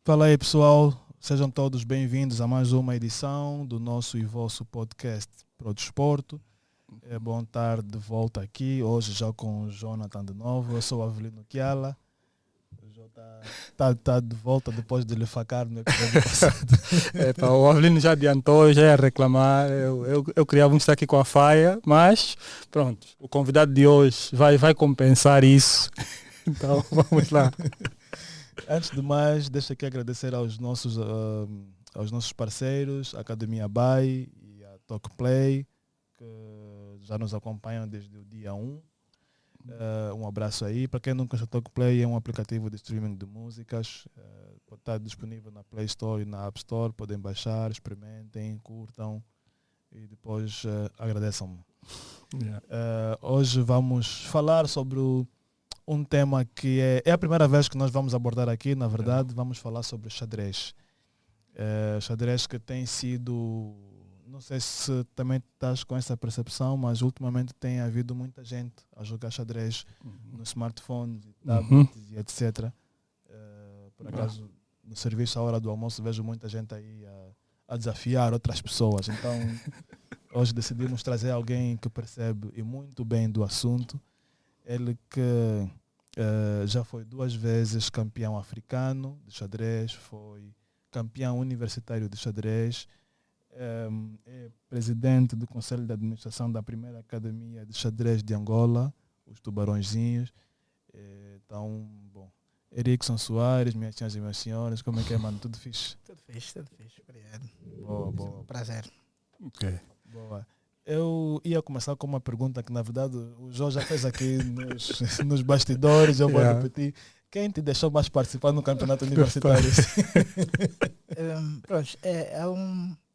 Fala aí, pessoal, sejam todos bem-vindos a mais uma edição do nosso e vosso podcast Pro Desporto. É bom estar de volta aqui, hoje já com o Jonathan de novo. Eu sou o Avelino Kiala. O Jota tá de volta depois de lhe facar no episódio passado. O Avelino já adiantou, já ia reclamar. Eu queria muito estar aqui com a Faia, mas pronto, o convidado de hoje vai compensar isso. Então vamos lá. Antes de mais, deixa aqui agradecer aos nossos parceiros, a Academia Bay e a Talkplay, que já nos acompanham desde o dia 1. Um abraço aí. Para quem não conhece, o Talkplay é um aplicativo de streaming de músicas. Pode estar disponível na Play Store e na App Store. Podem baixar, experimentem, curtam e depois agradeçam-me. Hoje vamos falar sobre um tema que é a primeira vez que nós vamos abordar aqui, na verdade. Vamos falar sobre xadrez. Xadrez que tem sido... Não sei se também estás com essa percepção, mas ultimamente tem havido muita gente a jogar xadrez no smartphone, tablets e etc. Por acaso, no serviço, à hora do almoço, vejo muita gente aí a desafiar outras pessoas. Então, hoje decidimos trazer alguém que percebe e muito bem do assunto. Ele que já foi 2 vezes campeão africano de xadrez, foi campeão universitário de xadrez, é presidente do Conselho de Administração da primeira Academia de Xadrez de Angola, os Tubarõezinhos. Então, bom, Erickson Soares, minhas senhoras e meus senhores, como é que é, mano? Tudo fixe? Tudo fixe, obrigado. Boa. Prazer. Ok. Boa. Eu ia começar com uma pergunta que, na verdade, o João já fez aqui nos bastidores, eu vou repetir. Quem te deixou mais participar no campeonato universitário? Pronto,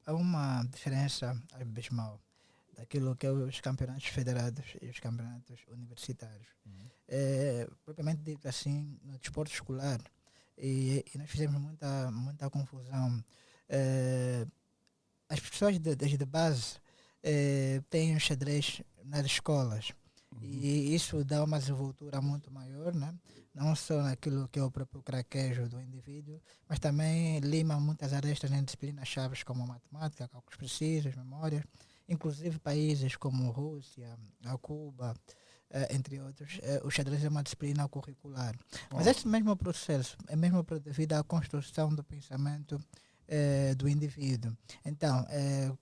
há uma diferença abismal daquilo que é os campeonatos federados e os campeonatos universitários. Propriamente dito assim, no desporto escolar, e nós fizemos muita confusão. As pessoas desde base têm o xadrez nas escolas, e isso dá uma desenvoltura muito maior, né? Não só naquilo que é o próprio craquejo do indivíduo, mas também lima muitas arestas em disciplinas chaves como a matemática, cálculos precisos, memória, inclusive países como Rússia, a Cuba, entre outros. O xadrez é uma disciplina curricular. Mas esse mesmo processo é mesmo devido à construção do pensamento do indivíduo. Então,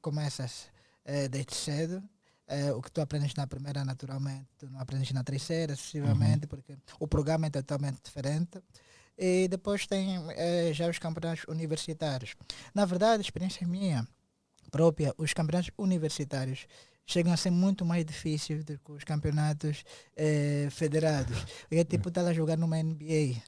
começas desde cedo. O que tu aprendes na primeira, naturalmente, tu não aprendes na terceira, sucessivamente, porque o programa é totalmente diferente. E depois tem já os campeonatos universitários. Na verdade, a experiência minha própria, os campeonatos universitários chegam a ser muito mais difíceis do que os campeonatos federados. É tipo estar a jogar numa NBA.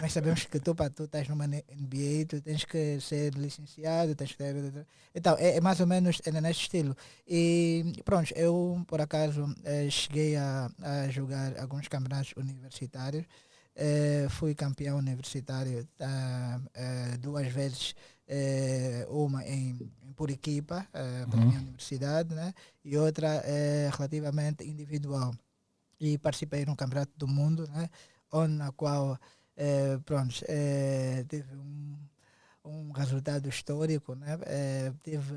Nós sabemos que para tu estás numa NBA, tu tens que ser licenciado, tens que ter... Então, é mais ou menos nesse estilo. E pronto, eu por acaso cheguei a jogar alguns campeonatos universitários. Fui campeão universitário 2 vezes, uma por equipa, para a minha universidade, né? E outra relativamente individual. E participei no Campeonato do Mundo, né? Na qual teve um resultado histórico, né? Tive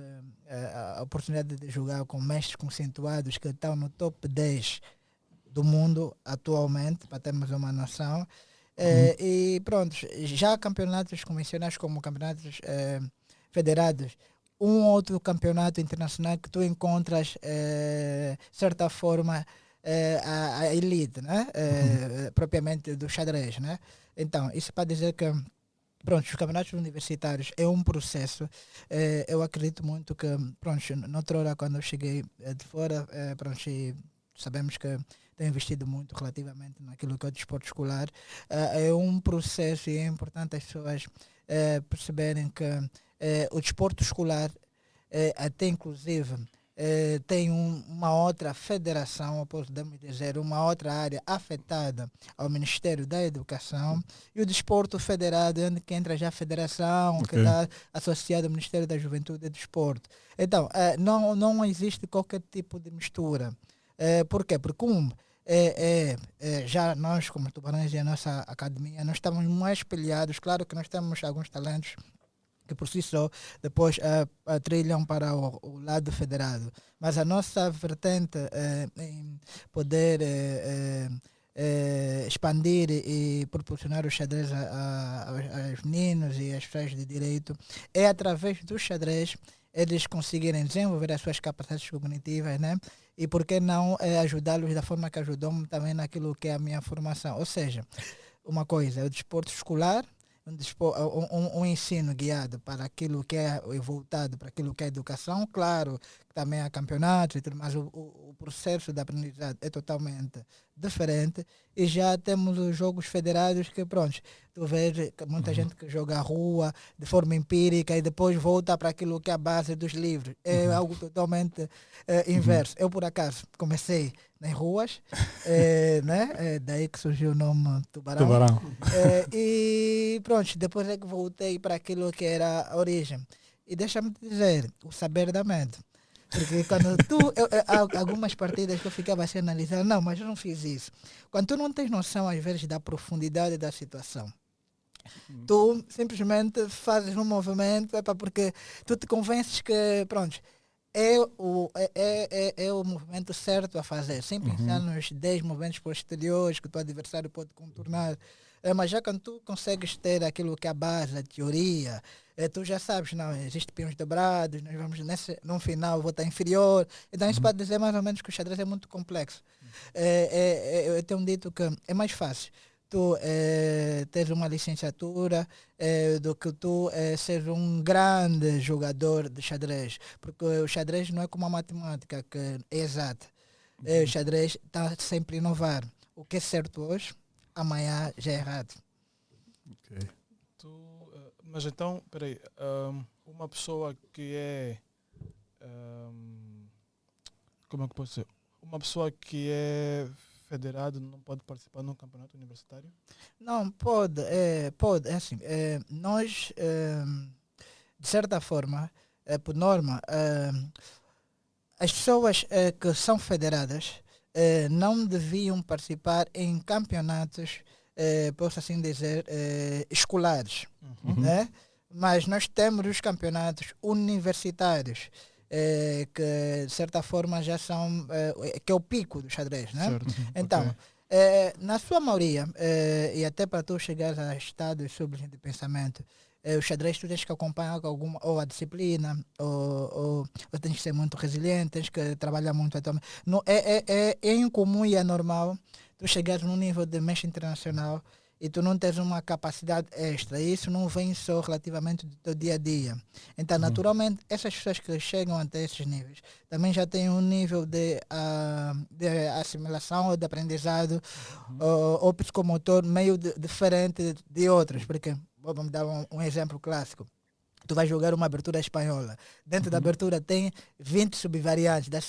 a oportunidade de jogar com mestres conceituados que estão no top 10 do mundo atualmente, para termos uma noção. E pronto, já campeonatos convencionais como campeonatos federados, um outro campeonato internacional que tu encontras, de certa forma, a elite, né? Propriamente do xadrez, né? Então, isso para dizer que pronto, os campeonatos universitários é um processo. Eu acredito muito que, pronto, noutra hora quando eu cheguei de fora, pronto, sabemos que tenho investido muito relativamente naquilo que é o desporto escolar. É um processo e é importante as pessoas perceberem que o desporto escolar, até inclusive, tem uma outra federação, podemos dizer, uma outra área afetada ao Ministério da Educação, e o desporto federado, onde que entra já a federação, que está associada ao Ministério da Juventude e Desporto. Então, não existe qualquer tipo de mistura. Por quê? Porque já nós, como Tubarões e a nossa academia, nós estamos mais espelhados. Claro que nós temos alguns talentos que por si só depois trilham para o lado federado. Mas a nossa vertente em poder expandir e proporcionar o xadrez aos meninos e às pessoas de direito é através do xadrez eles conseguirem desenvolver as suas capacidades cognitivas, né? E por que não ajudá-los da forma que ajudou-me também naquilo que é a minha formação. Ou seja, uma coisa é o desporto escolar, um ensino guiado para aquilo que é voltado para aquilo que é educação, claro, também há campeonatos e tudo, mas o processo da aprendizagem é totalmente diferente e já temos os jogos federados que, pronto, tu vês muita gente que joga à rua de forma empírica e depois volta para aquilo que é a base dos livros. É algo totalmente inverso. Eu, por acaso, comecei nas ruas, né? Daí que surgiu o nome Tubarão. E pronto, depois é que voltei para aquilo que era a origem. E deixa-me te dizer, o saber dá medo. Porque quando há algumas partidas que eu ficava assim analisando, não, mas eu não fiz isso. Quando tu não tens noção, às vezes, da profundidade da situação, tu simplesmente fazes um movimento, porque tu te convences que, pronto, é o movimento certo a fazer, sem pensar nos 10 movimentos posteriores que o teu adversário pode contornar. Mas já quando tu consegues ter aquilo que é a base, a teoria, tu já sabes, não, existem peões dobrados, nós vamos no final vou estar inferior. Então isso pode dizer mais ou menos que o xadrez é muito complexo. Eu tenho dito que é mais fácil tu teres uma licenciatura do que tu seres um grande jogador de xadrez. Porque o xadrez não é como a matemática, que é exata. O xadrez está sempre a inovar. O que é certo hoje, amanhã já é errado. Okay. Mas então, peraí, uma pessoa que é... como é que pode ser? Uma pessoa que é federado não pode participar num campeonato universitário? Não, pode. Pode. É assim, nós, de certa forma, por norma, as pessoas que são federadas não deviam participar em campeonatos, posso assim dizer, escolares. Né? Mas nós temos os campeonatos universitários, que de certa forma já são, que é o pico do xadrez. Né? Então, na sua maioria, e até para tu chegar a estados sublimes de pensamento, o xadrez tu tens que acompanhar com alguma, ou a disciplina, ou tens que ser muito resiliente, tens que trabalhar muito. Não, é incomum e é normal tu chegares num nível de mestre internacional e tu não tens uma capacidade extra. Isso não vem só relativamente do teu dia a dia. Então, naturalmente, essas pessoas que chegam até esses níveis também já têm um nível de assimilação ou de aprendizado ou psicomotor meio diferente de outros. Porque, vamos dar um exemplo clássico. Tu vais jogar uma abertura espanhola. Dentro da abertura tem 20 subvariantes. Das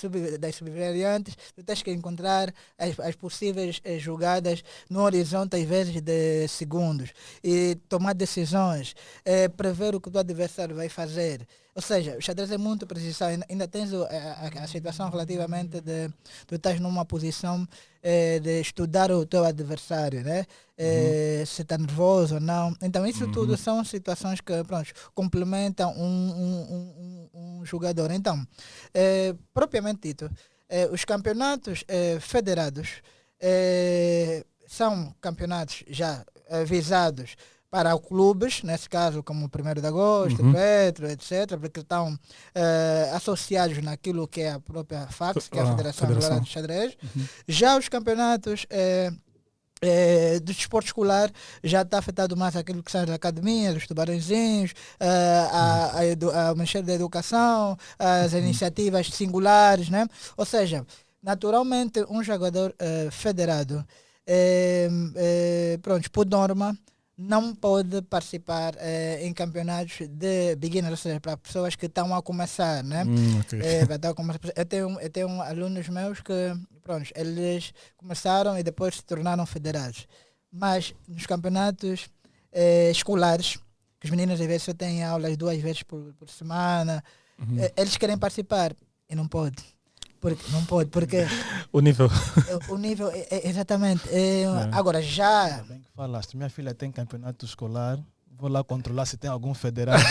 subvariantes, tu tens que encontrar as possíveis jogadas no horizonte, às vezes, de segundos. E tomar decisões, prever o que o teu adversário vai fazer. Ou seja, o xadrez é muito precisão. Ainda tens a situação relativamente de tu estás numa posição de estudar o teu adversário, né? Se está nervoso ou não. Então, isso tudo são situações que, pronto, complementam um jogador. Então, propriamente dito, os campeonatos federados são campeonatos já visados para clubes, nesse caso como o 1º de agosto, Petro, etc., porque estão associados naquilo que é a própria FAX, que é a Federação Brasileira de Xadrez. Já os campeonatos do desporto escolar já está afetado mais aquilo que são as academias, os tubarõezinhos, o Ministério da Educação, as iniciativas singulares, né? Ou seja, naturalmente um jogador federado, pronto, por norma, não pode participar em campeonatos de beginners, ou seja, para pessoas que estão a começar, né? Eu tenho alunos meus que, pronto, eles começaram e depois se tornaram federados. Mas nos campeonatos escolares, que os meninos às vezes só têm aulas 2 vezes por semana, eles querem participar e não podem. Porque, não pode, porque O nível. o nível exatamente. Agora já. Ainda bem que falaste. Minha filha tem campeonato escolar. Vou lá controlar se tem algum federado.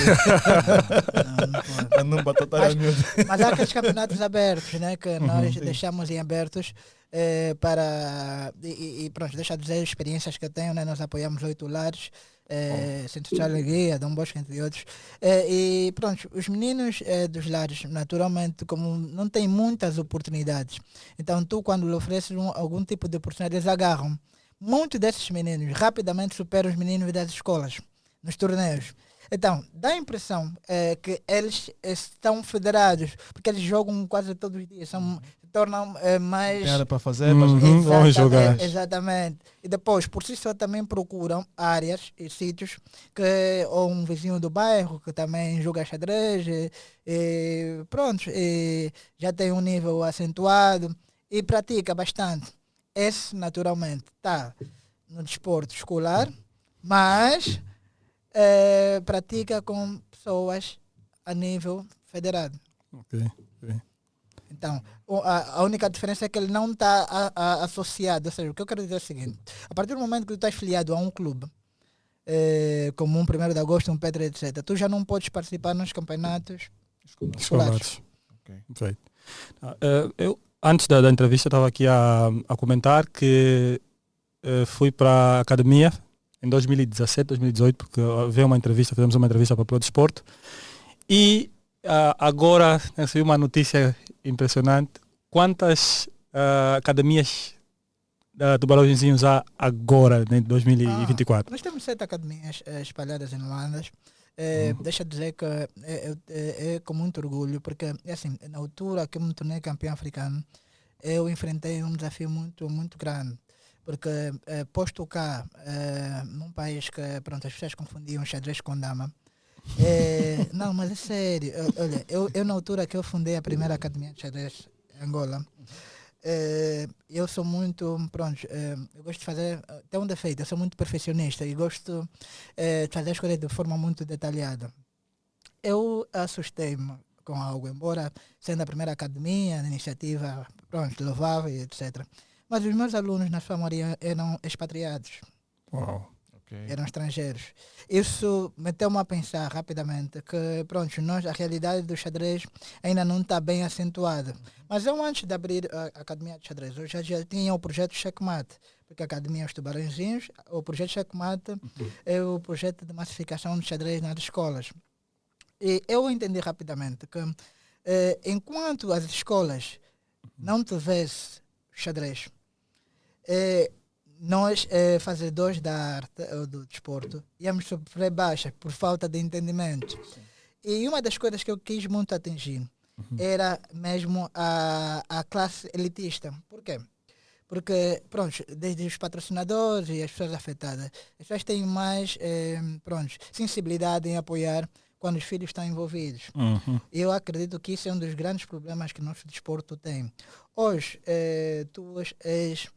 Não pode. Para não batatar a miúda. Mas há aqueles campeonatos abertos, né, que nós deixamos em abertos para. E pronto, deixa eu dizer as experiências que eu tenho, né? Nós apoiamos 8 lares, Centro de Alegria, Dom Bosco, entre outros. E pronto, os meninos dos lares, naturalmente, como não têm muitas oportunidades, então tu, quando lhe ofereces algum tipo de oportunidade, eles agarram. Muitos desses meninos rapidamente superam os meninos das escolas nos torneios. Então, dá a impressão que eles estão federados, porque eles jogam quase todos os dias, se tornam mais... Tem nada para fazer, Vamos jogar. Exatamente. E depois, por si só, também procuram áreas e sítios que, ou um vizinho do bairro que também joga xadrez, pronto, já tem um nível acentuado e pratica bastante. Esse, naturalmente, está no desporto escolar, mas pratica com pessoas a nível federado. Ok. Então, a única diferença é que ele não está associado. Ou seja, o que eu quero dizer é o seguinte: a partir do momento que tu estás filiado a um clube, como um 1º de agosto, um Petra, etc., tu já não podes participar nos campeonatos escolares. Okay. Eu, antes da entrevista, estava aqui a comentar que fui para a academia em 2017, 2018, porque fizemos uma entrevista para o Pro Desporto, e agora recebi uma notícia impressionante. Quantas academias da Tubarõezinhos há agora, em 2024? Nós temos 7 academias espalhadas em Luanda. Deixa eu dizer que é com muito orgulho, porque assim, na altura que eu me tornei campeão africano, eu enfrentei um desafio muito, muito grande. Porque posto cá num país que pronto, as pessoas confundiam xadrez com dama. Não, mas é sério. Olha, eu na altura que eu fundei a primeira academia de xadrez em Angola, eu sou muito, pronto, eu gosto de fazer, tem um defeito, eu sou muito perfeccionista e gosto de fazer as coisas de forma muito detalhada. Eu assustei-me com algo, embora sendo a primeira academia, a iniciativa, pronto, louvável e etc. Mas os meus alunos, na sua maioria, eram expatriados. Uau. Eram estrangeiros. Isso meteu-me a pensar rapidamente que, pronto, a realidade do xadrez ainda não está bem acentuada. Mas eu, antes de abrir a Academia de Xadrez, eu já tinha o projeto Checkmate, porque a Academia Os Tubarõezinhos, o projeto Checkmate é o projeto de massificação de xadrez nas escolas. E eu entendi rapidamente que, enquanto as escolas não tivessem xadrez, nós, fazedores da arte ou do desporto, íamos sofrer baixa por falta de entendimento. E uma das coisas que eu quis muito atingir era mesmo a classe elitista. Por quê? Porque, pronto, desde os patrocinadores e as pessoas afetadas, as pessoas têm mais sensibilidade em apoiar quando os filhos estão envolvidos. Eu acredito que isso é um dos grandes problemas que o nosso desporto tem. Hoje, tu és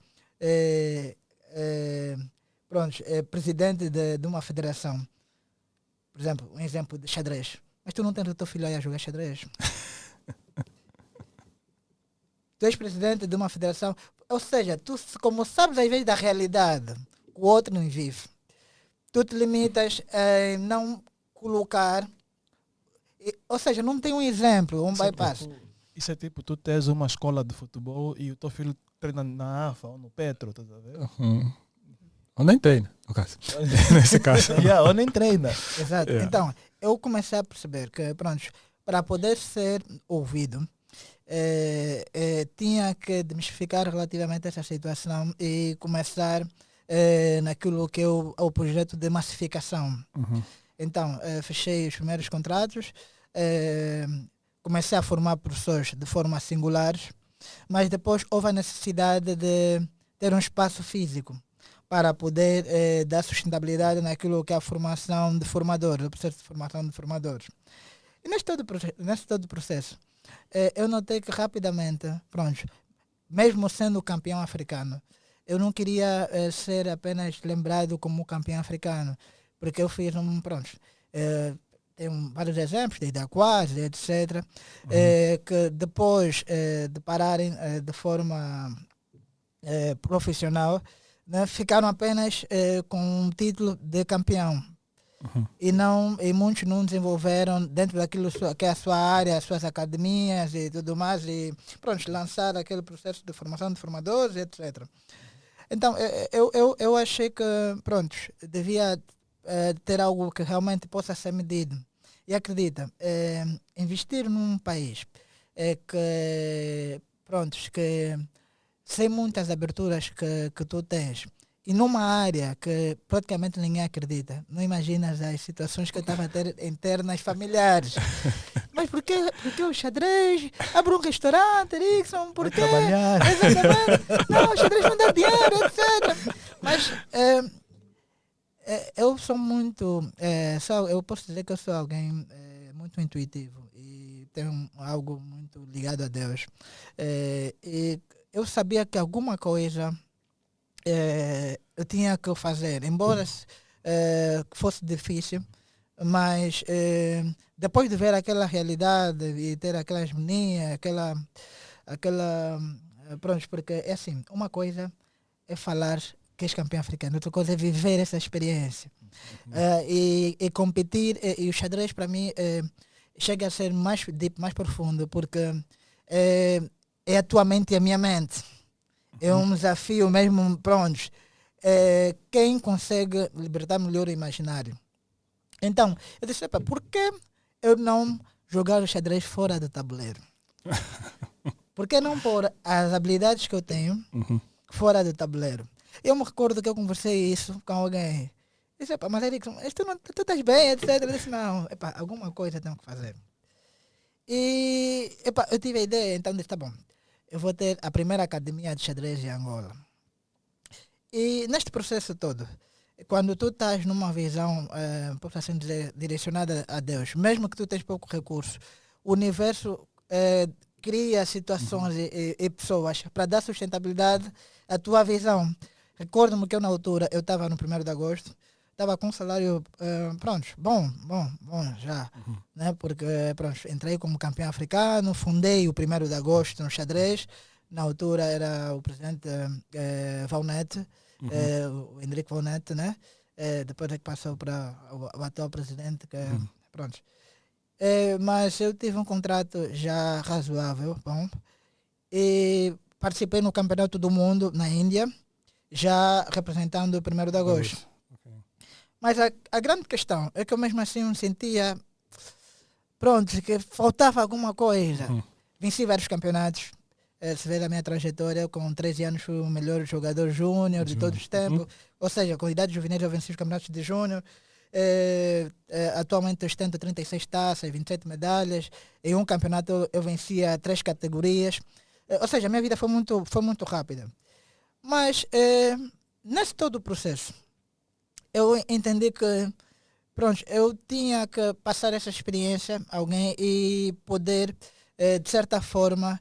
presidente de uma federação, por exemplo, um exemplo de xadrez, mas tu não tens o teu filho aí a jogar xadrez. Tu és presidente de uma federação, ou seja, tu, como sabes às vezes da realidade, o outro não vive, tu te limitas a não colocar, ou seja, não tem um exemplo, um bypass. Isso é tipo, tu tens uma escola de futebol e o teu filho treina na AFA ou no Petro, estás a ver? Ou nem treina, no caso. Nesse caso. Ou nem treina. Exato. Então, eu comecei a perceber que, pronto, para poder ser ouvido, tinha que desmistificar relativamente essa situação e começar naquilo que é o projeto de massificação. Então, fechei os primeiros contratos, comecei a formar professores de forma singular, mas depois houve a necessidade de ter um espaço físico para poder dar sustentabilidade naquilo que é a formação de formadores, o processo de formação de formadores. E nesse todo processo, eu notei que rapidamente, pronto, mesmo sendo campeão africano, eu não queria ser apenas lembrado como campeão africano, porque eu fiz tem vários exemplos, desde Aquários, etc., que depois de pararem de forma profissional, né, ficaram apenas com um título de campeão. E muitos não desenvolveram dentro daquilo que é a sua área, as suas academias e tudo mais, e pronto, lançar aquele processo de formação de formadores, etc. Então, eu achei que, pronto, devia ter algo que realmente possa ser medido. E acredita, investir num país que sem muitas aberturas que tu tens, e numa área que praticamente ninguém acredita, não imaginas as situações que eu estava a ter internas familiares. Mas por que o xadrez? Abre um restaurante, Rickson, por Vai quê? trabalhar. Exatamente. Não, o xadrez não dá dinheiro, etc. Mas eu sou muito. Eu posso dizer que eu sou alguém muito intuitivo e tenho algo muito ligado a Deus. E eu sabia que alguma coisa eu tinha que fazer, embora fosse difícil, mas depois de ver aquela realidade e ter aquelas meninas, pronto, porque é assim, uma coisa é falar que és campeão africano, outra coisa é viver essa experiência. E competir, e o xadrez para mim chega a ser mais deep, mais profundo, porque é a tua mente e a minha mente. É um desafio mesmo, pronto. Quem consegue libertar melhor o imaginário? Então, eu disse, epa, por que eu não jogar o xadrez fora do tabuleiro? Por que não pôr as habilidades que eu tenho fora do tabuleiro? Eu me recordo que eu conversei isso com alguém. Eu disse, epa, mas Erickson, tu estás bem, etc. Eu disse, não, epa, alguma coisa tenho que fazer. E epa, eu tive a ideia, então disse, tá bom, eu vou ter a primeira academia de xadrez em Angola. E neste processo todo, quando tu estás numa visão, posso assim dizer, direcionada a Deus, mesmo que tu tenhas pouco recurso, o universo cria situações e pessoas para dar sustentabilidade à tua visão. Recordo-me que eu na altura, eu estava no 1º de agosto, estava com um salário, pronto, bom já, né? Porque pronto, entrei como campeão africano, fundei o 1º de agosto no xadrez, na altura era o presidente Valnete, o Henrique Valnete, né? Depois é que passou para o atual presidente, que pronto. Mas eu tive um contrato já razoável, bom, e participei no Campeonato do Mundo na Índia, já representando o 1º de agosto. Mas a grande questão é que eu mesmo assim me sentia, pronto, que faltava alguma coisa. Venci vários campeonatos. Se vê a minha trajetória, com 13 anos fui o melhor jogador júnior de todos os tempos. Ou seja, com idade juvenil eu venci os campeonatos de júnior. Atualmente eu ostento 36 taças, 27 medalhas. Em um campeonato eu vencia 3 categorias. Ou seja, a minha vida foi muito rápida. Mas nesse todo o processo, eu entendi que pronto, eu tinha que passar essa experiência a alguém e poder, de certa forma,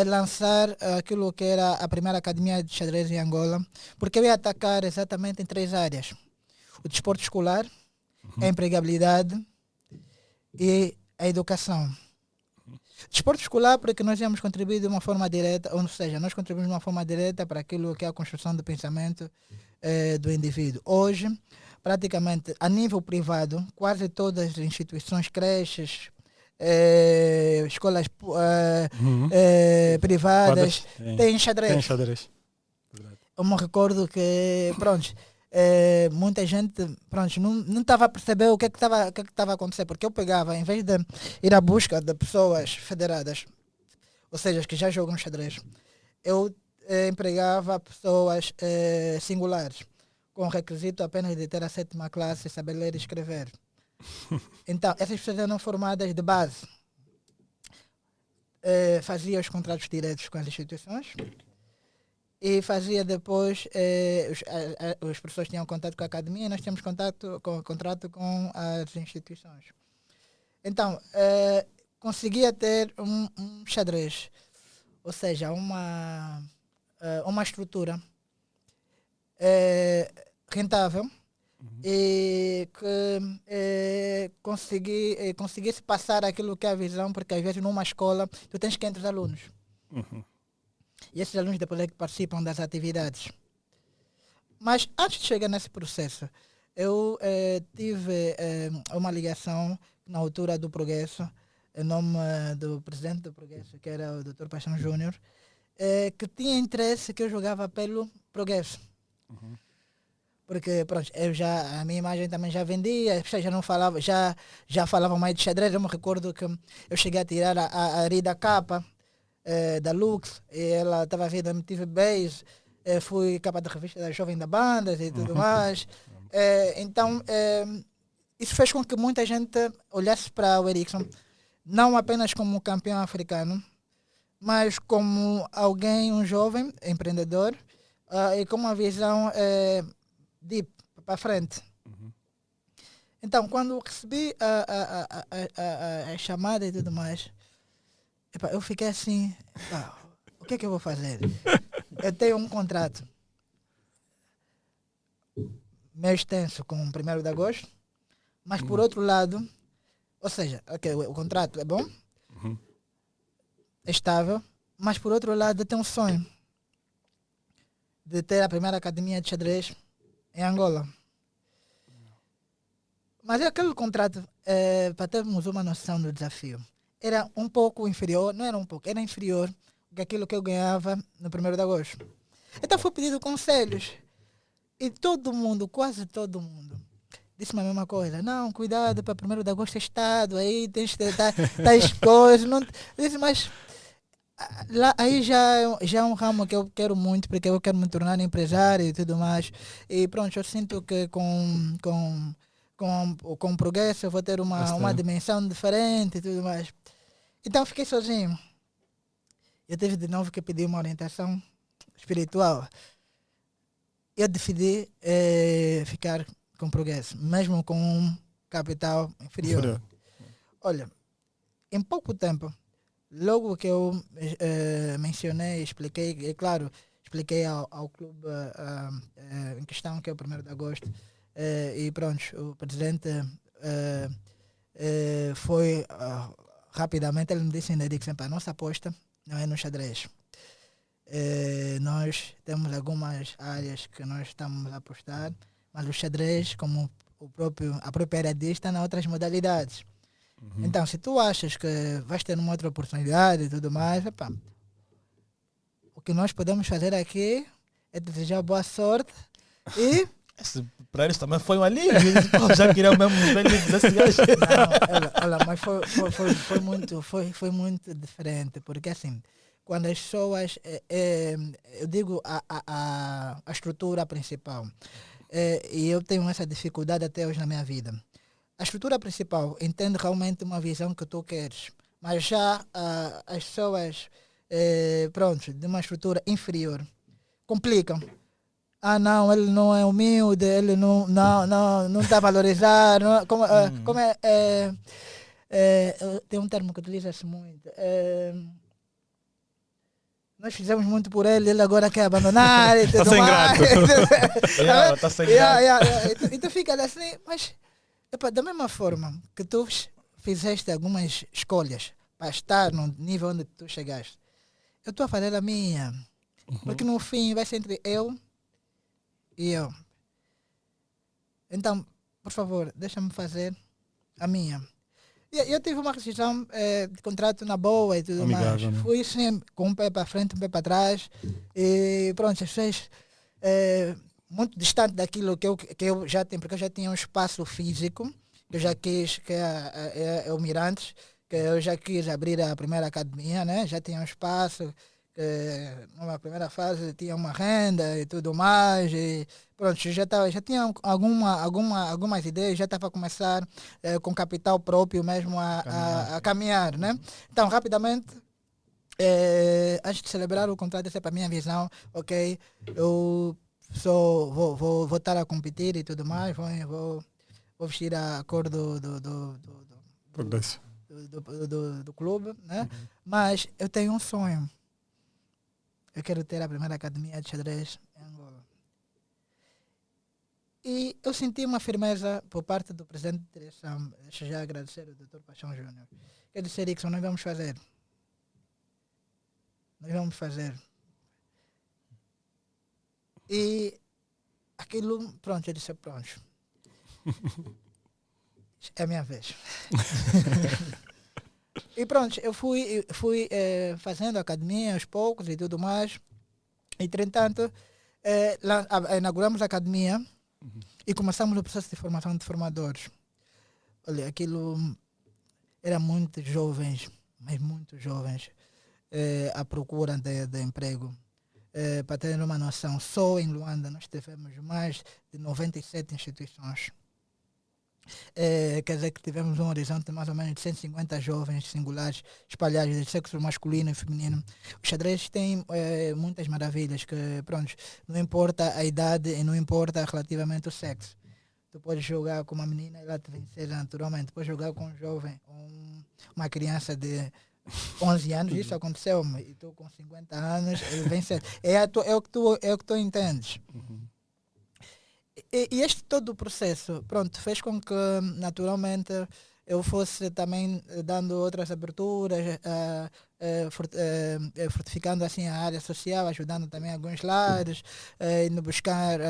lançar aquilo que era a primeira academia de xadrez em Angola, porque eu ia atacar exatamente em 3 áreas: o desporto escolar, a empregabilidade e a educação. Desporto escolar, porque nós íamos contribuir de uma forma direta, ou seja, nós contribuímos de uma forma direta para aquilo que é a construção do pensamento do indivíduo. Hoje, praticamente a nível privado, quase todas as instituições, creches, escolas privadas, têm xadrez. Tem xadrez. Verdade. Eu me recordo que, pronto, muita gente não estava a perceber o que estava a acontecer, porque eu pegava, em vez de ir à busca de pessoas federadas, ou seja, que já jogam xadrez, eu empregava pessoas singulares, com o requisito apenas de ter a 7ª classe e saber ler e escrever. Então, essas pessoas eram formadas de base. Fazia os contratos diretos com as instituições e fazia depois, os professores tinham contato com a academia e nós tínhamos contrato com as instituições. Então, conseguia ter um xadrez, ou seja, uma estrutura rentável, e que conseguisse passar aquilo que é a visão, porque às vezes numa escola tu tens 500 alunos. E esses alunos depois é que participam das atividades. Mas antes de chegar nesse processo, eu tive uma ligação na altura do Progresso, em nome do presidente do Progresso, que era o Dr. Paixão Júnior, que tinha interesse que eu jogava pelo Progresso. Porque pronto, a minha imagem também já vendia, as pessoas já não falava, já falavam mais de xadrez. Eu me recordo que eu cheguei a tirar a Arida capa da Lux, e ela estava vendo MTV Base, fui capa da revista da Jovem da Bandas e tudo mais. Então, isso fez com que muita gente olhasse para o Erickson, não apenas como campeão africano, mas como alguém, um jovem empreendedor, e com uma visão deep para frente. Então, quando recebi a chamada e tudo mais, eu fiquei assim, o que é que eu vou fazer? Eu tenho um contrato meio extenso com o 1º de agosto, mas por outro lado, ou seja, o contrato é bom, é estável, mas por outro lado eu tenho um sonho de ter a primeira academia de xadrez em Angola. Mas aquele contrato, para termos uma noção do desafio, era um pouco inferior, não era um pouco, era inferior do que aquilo que eu ganhava no 1º de agosto. Então fui pedido conselhos. E todo mundo, quase todo mundo, disse-me a mesma coisa. Não, cuidado, para 1º de agosto é Estado, aí tens que ter tais coisas. Não, disse, mas lá, aí já é um ramo que eu quero muito, porque eu quero me tornar empresário e tudo mais. E pronto, eu sinto que com o Progresso eu vou ter uma dimensão diferente e tudo mais. Então fiquei sozinho. Eu tive de novo que pedir uma orientação espiritual. Eu decidi ficar com o Progresso, mesmo com um capital inferior. Olha, em pouco tempo, logo que eu mencionei, expliquei, é claro, expliquei ao clube em questão, que é o 1º de agosto, e pronto, o presidente foi rapidamente, ele me disse ainda, que a nossa aposta não é no xadrez. Nós temos algumas áreas que nós estamos a apostar, mas o xadrez, como a própria área diz, está em outras modalidades. Então, se tu achas que vais ter uma outra oportunidade e tudo mais, o que nós podemos fazer aqui é desejar boa sorte e... Para eles também foi um alívio. Já queria mesmo ver desse gajo. Mas foi muito diferente, porque assim, quando as pessoas, eu digo a estrutura principal, e eu tenho essa dificuldade até hoje na minha vida. A estrutura principal entende realmente uma visão que tu queres, mas já as pessoas, pronto, de uma estrutura inferior, complicam. Não, ele não é humilde, ele não está a valorizar. Tem um termo que utiliza-se muito. Nós fizemos muito por ele, ele agora quer abandonar e tudo mais. Está sem graça. E tu fica assim, mas da mesma forma que tu fizeste algumas escolhas para estar no nível onde tu chegaste, eu estou a fazer a minha. Porque no fim vai ser entre eu e eu. Então, por favor, deixa-me fazer a minha. E eu tive uma rescisão de contrato na boa e tudo mais. Né? Fui sim, com um pé para frente, um pé para trás. E pronto, as pessoas muito distante daquilo que eu já tenho, porque eu já tinha um espaço físico, que eu já quis, que é o Mirantes, que eu já quis abrir a primeira academia, né? Já tinha um espaço, numa primeira fase tinha uma renda e tudo mais, e pronto, já tinha algumas ideias, já estava a começar com capital próprio mesmo a caminhar, né? Então, rapidamente, antes de celebrar o contrato, essa é para a minha visão, ok, eu vou estar a competir e tudo mais, vou vestir a cor do clube, né? Mas eu tenho um sonho. Eu quero ter a primeira academia de xadrez em Angola. E eu senti uma firmeza por parte do presidente de direção, deixa já agradecer o Dr. Paixão Júnior. Ele disse, Erickson, nós vamos fazer. Nós vamos fazer. E aquilo, pronto, eu disse, pronto. É a minha vez. E pronto, eu fui fazendo academia aos poucos e tudo mais. Entretanto, inauguramos a academia e começamos o processo de formação de formadores. Olha, aquilo era muito jovens, mas muito jovens, à procura de emprego. Para ter uma noção, só em Luanda nós tivemos mais de 97 instituições. Quer dizer que tivemos um horizonte de mais ou menos de 150 jovens singulares espalhados de sexo masculino e feminino. O xadrez tem muitas maravilhas que, pronto, não importa a idade e não importa relativamente o sexo. Tu podes jogar com uma menina e ela te vencer naturalmente. Podes jogar com um jovem, uma criança de 11 anos, isso aconteceu-me, e tu com 50 anos, ele vence. É o que tu entendes. E este todo o processo, pronto, fez com que naturalmente eu fosse também dando outras aberturas, fortificando assim a área social, ajudando também alguns lares, indo buscar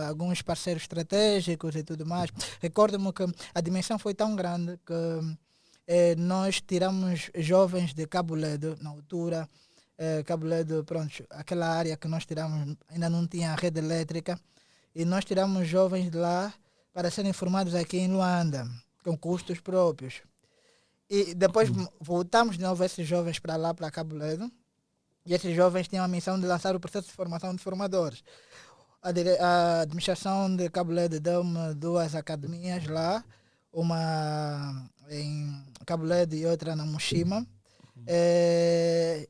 alguns parceiros estratégicos e tudo mais. Recordo-me que a dimensão foi tão grande que nós tiramos jovens de Cabo Ledo, na altura. Cabo Ledo, pronto, aquela área que nós tiramos ainda não tinha rede elétrica. E nós tiramos jovens de lá para serem formados aqui em Luanda, com custos próprios. E depois voltamos de novo esses jovens para lá, para Cabo Ledo. E esses jovens tinham a missão de lançar o processo de formação de formadores. A administração de Cabo Ledo deu-me 2 academias lá, uma em Cabo Ledo e outra na Moshima.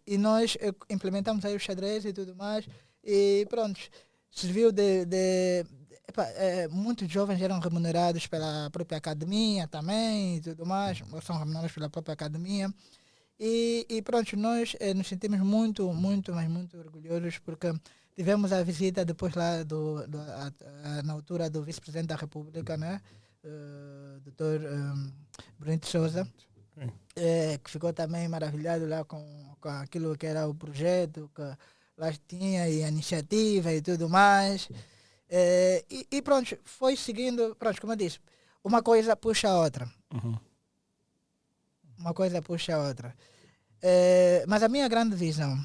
E nós implementamos aí o xadrez e tudo mais. E pronto. Serviu muitos jovens eram remunerados pela própria academia também e tudo mais, são remunerados pela própria academia. E pronto, nós nos sentimos muito orgulhosos porque tivemos a visita depois lá na altura do vice-presidente da República, né? Dr. Brunito Souza, que ficou também maravilhado lá com aquilo que era o projeto, que lá tinha e a iniciativa e tudo mais. E pronto, foi seguindo, pronto, como eu disse, uma coisa puxa a outra. Uma coisa puxa a outra. Mas a minha grande visão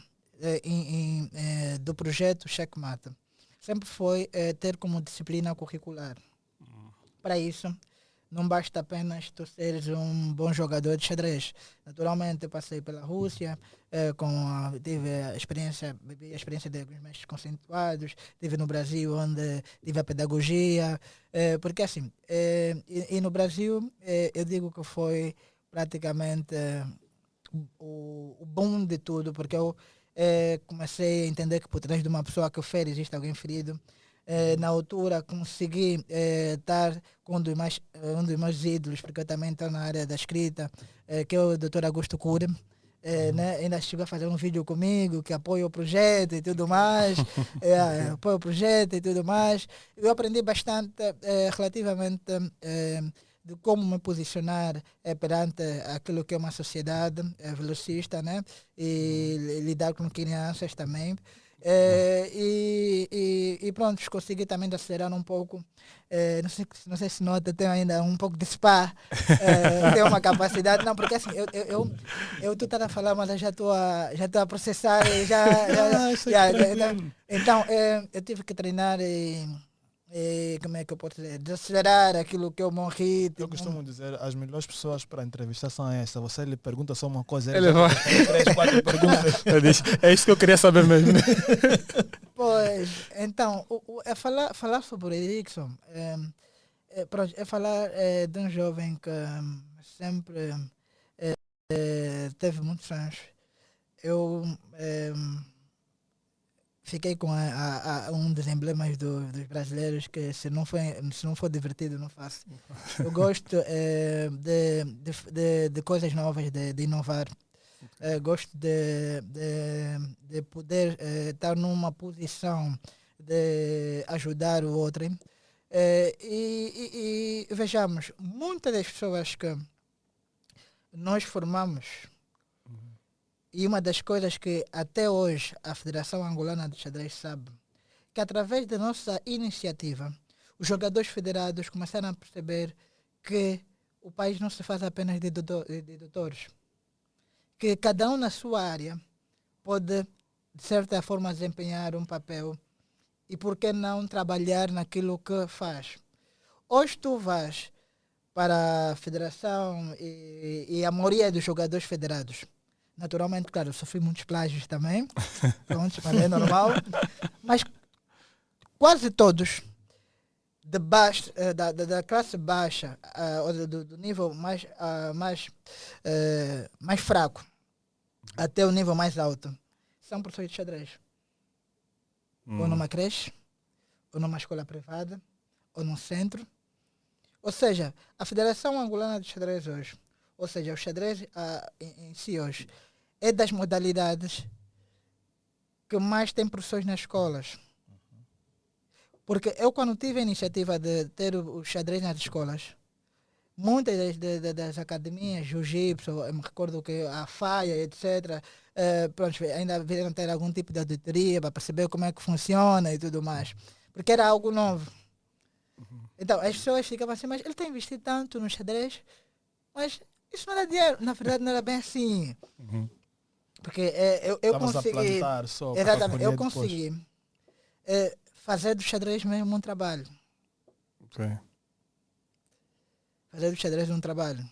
do projeto Checkmate sempre foi ter como disciplina curricular. Para isso, não basta apenas tu seres um bom jogador de xadrez. Naturalmente, eu passei pela Rússia, tive a experiência de alguns mestres conceituados, tive no Brasil, onde tive a pedagogia, porque assim, e no Brasil, eu digo que foi praticamente o bom de tudo, porque eu comecei a entender que por trás de uma pessoa que fere existe alguém ferido. Na altura consegui estar com um dos meus ídolos, porque eu também estou na área da escrita, que é o Dr. Augusto Cury. Né? Ainda chegou a fazer um vídeo comigo que apoia o projeto e tudo mais. Apoia o projeto e tudo mais. Eu aprendi bastante relativamente de como me posicionar perante aquilo que é uma sociedade velocista, né? E lidar com crianças também. E pronto, consegui também acelerar um pouco. Não sei se nota, tenho ainda um pouco de spa. Tenho uma capacidade. Não, porque assim, tu estás a falar, mas eu já estou a processar. Então, eu tive que treinar como é que eu posso dizer? Desacelerar aquilo que é o meu ritmo. Eu costumo dizer, as melhores pessoas para entrevistar são essas. Você lhe pergunta só uma coisa, ele vai 3, 4 perguntas. É isso que eu queria saber mesmo. Pois, então, falar sobre o Erickson é falar de um jovem que sempre teve muitos sonhos. Eu fiquei com um dos emblemas dos brasileiros que se não for divertido, não faço. Eu gosto de coisas novas, de inovar. Gosto de poder estar numa posição de ajudar o outro. E vejamos, muitas das pessoas que nós formamos, e uma das coisas que até hoje a Federação Angolana de Xadrez sabe, que através da nossa iniciativa, os jogadores federados começaram a perceber que o país não se faz apenas de doutores, que cada um na sua área pode, de certa forma, desempenhar um papel e por que não trabalhar naquilo que faz. Hoje tu vais para a federação e a maioria dos jogadores federados, naturalmente, claro, eu sofri muitos plágios também, pronto, mas é normal, mas quase todos de baixo, da classe baixa, ou do nível mais fraco até o nível mais alto, são professores de xadrez. Ou numa creche, ou numa escola privada, ou num centro. Ou seja, a Federação Angolana de Xadrez hoje, ou seja, o xadrez em si hoje, é das modalidades que mais tem professores nas escolas. Porque eu, quando tive a iniciativa de ter o xadrez nas escolas, muitas das academias, jiu-jitsu, eu me recordo que a FAIA, etc., pronto, ainda vieram ter algum tipo de auditoria para perceber como é que funciona e tudo mais. Porque era algo novo. Então, as pessoas ficavam assim, mas ele tem investido tanto no xadrez, mas isso não era dinheiro. Na verdade, não era bem assim. Porque eu consegui... Só exatamente, eu consegui fazer do xadrez mesmo um trabalho. Ok. Fazer do xadrez um trabalho.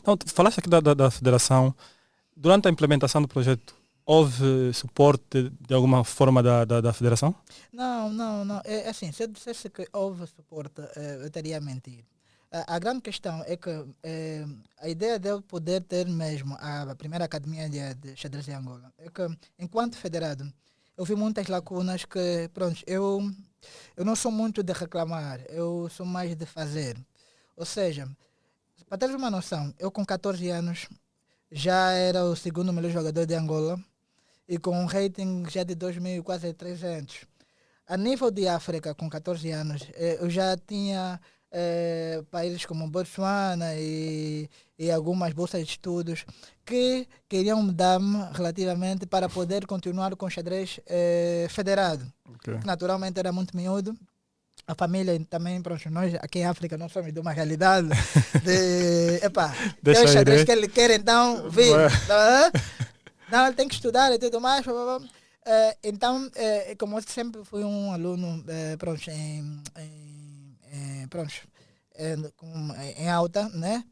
Então, tu falaste aqui da federação. Durante a implementação do projeto, houve suporte de alguma forma da federação? Não. É assim, se eu dissesse que houve suporte, eu estaria a mentir. A grande questão é que a ideia de eu poder ter mesmo a primeira academia de xadrez em Angola é que, enquanto federado, eu vi muitas lacunas que, pronto, eu não sou muito de reclamar, eu sou mais de fazer. Ou seja, para teres uma noção, eu com 14 anos já era o segundo melhor jogador de Angola e com um rating já de 2.000, quase 300. A nível de África, com 14 anos, eu já tinha países como Botsuana e algumas bolsas de estudos que queriam me dar-me relativamente para poder continuar com o xadrez federado. Okay. Que naturalmente era muito miúdo. A família também, pronto, nós aqui em África não somos de uma realidade de, tem o xadrez que ele quer, então vir. Não, ele tem que estudar e tudo mais. Então, como eu sempre fui um aluno, pronto, em alta, né?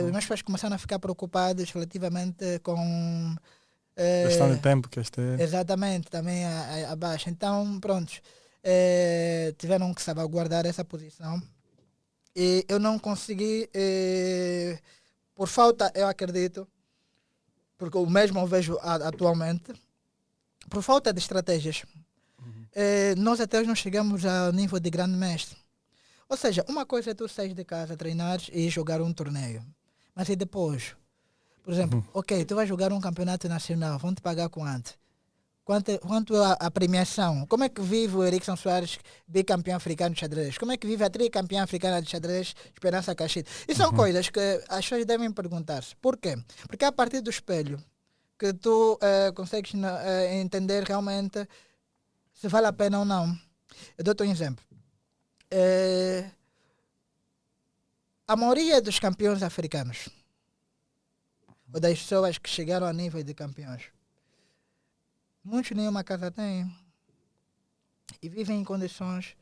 Os meus pais começaram a ficar preocupados relativamente com... questão de tempo que este... Exatamente, também abaixo. Então, pronto. Tiveram que salvaguardar essa posição e eu não consegui por falta, eu acredito, porque o mesmo eu vejo atualmente, por falta de estratégias. Nós até hoje não chegamos ao nível de grande mestre. Ou seja, uma coisa é tu sair de casa, treinar e jogar um torneio, mas e depois, por exemplo, ok, tu vais jogar um campeonato nacional, vão te pagar quanto? Quanto a premiação? Como é que vive o Erickson Soares, bicampeão africano de xadrez? Como é que vive a tricampeã africana de xadrez, Esperança Cachito? E são coisas que as pessoas devem perguntar-se. Por quê? Porque é a partir do espelho que tu consegues entender realmente se vale a pena ou não. Eu dou-te um exemplo. A maioria dos campeões africanos, ou das pessoas que chegaram a nível de campeões, muitos nenhuma casa têm e vivem em condições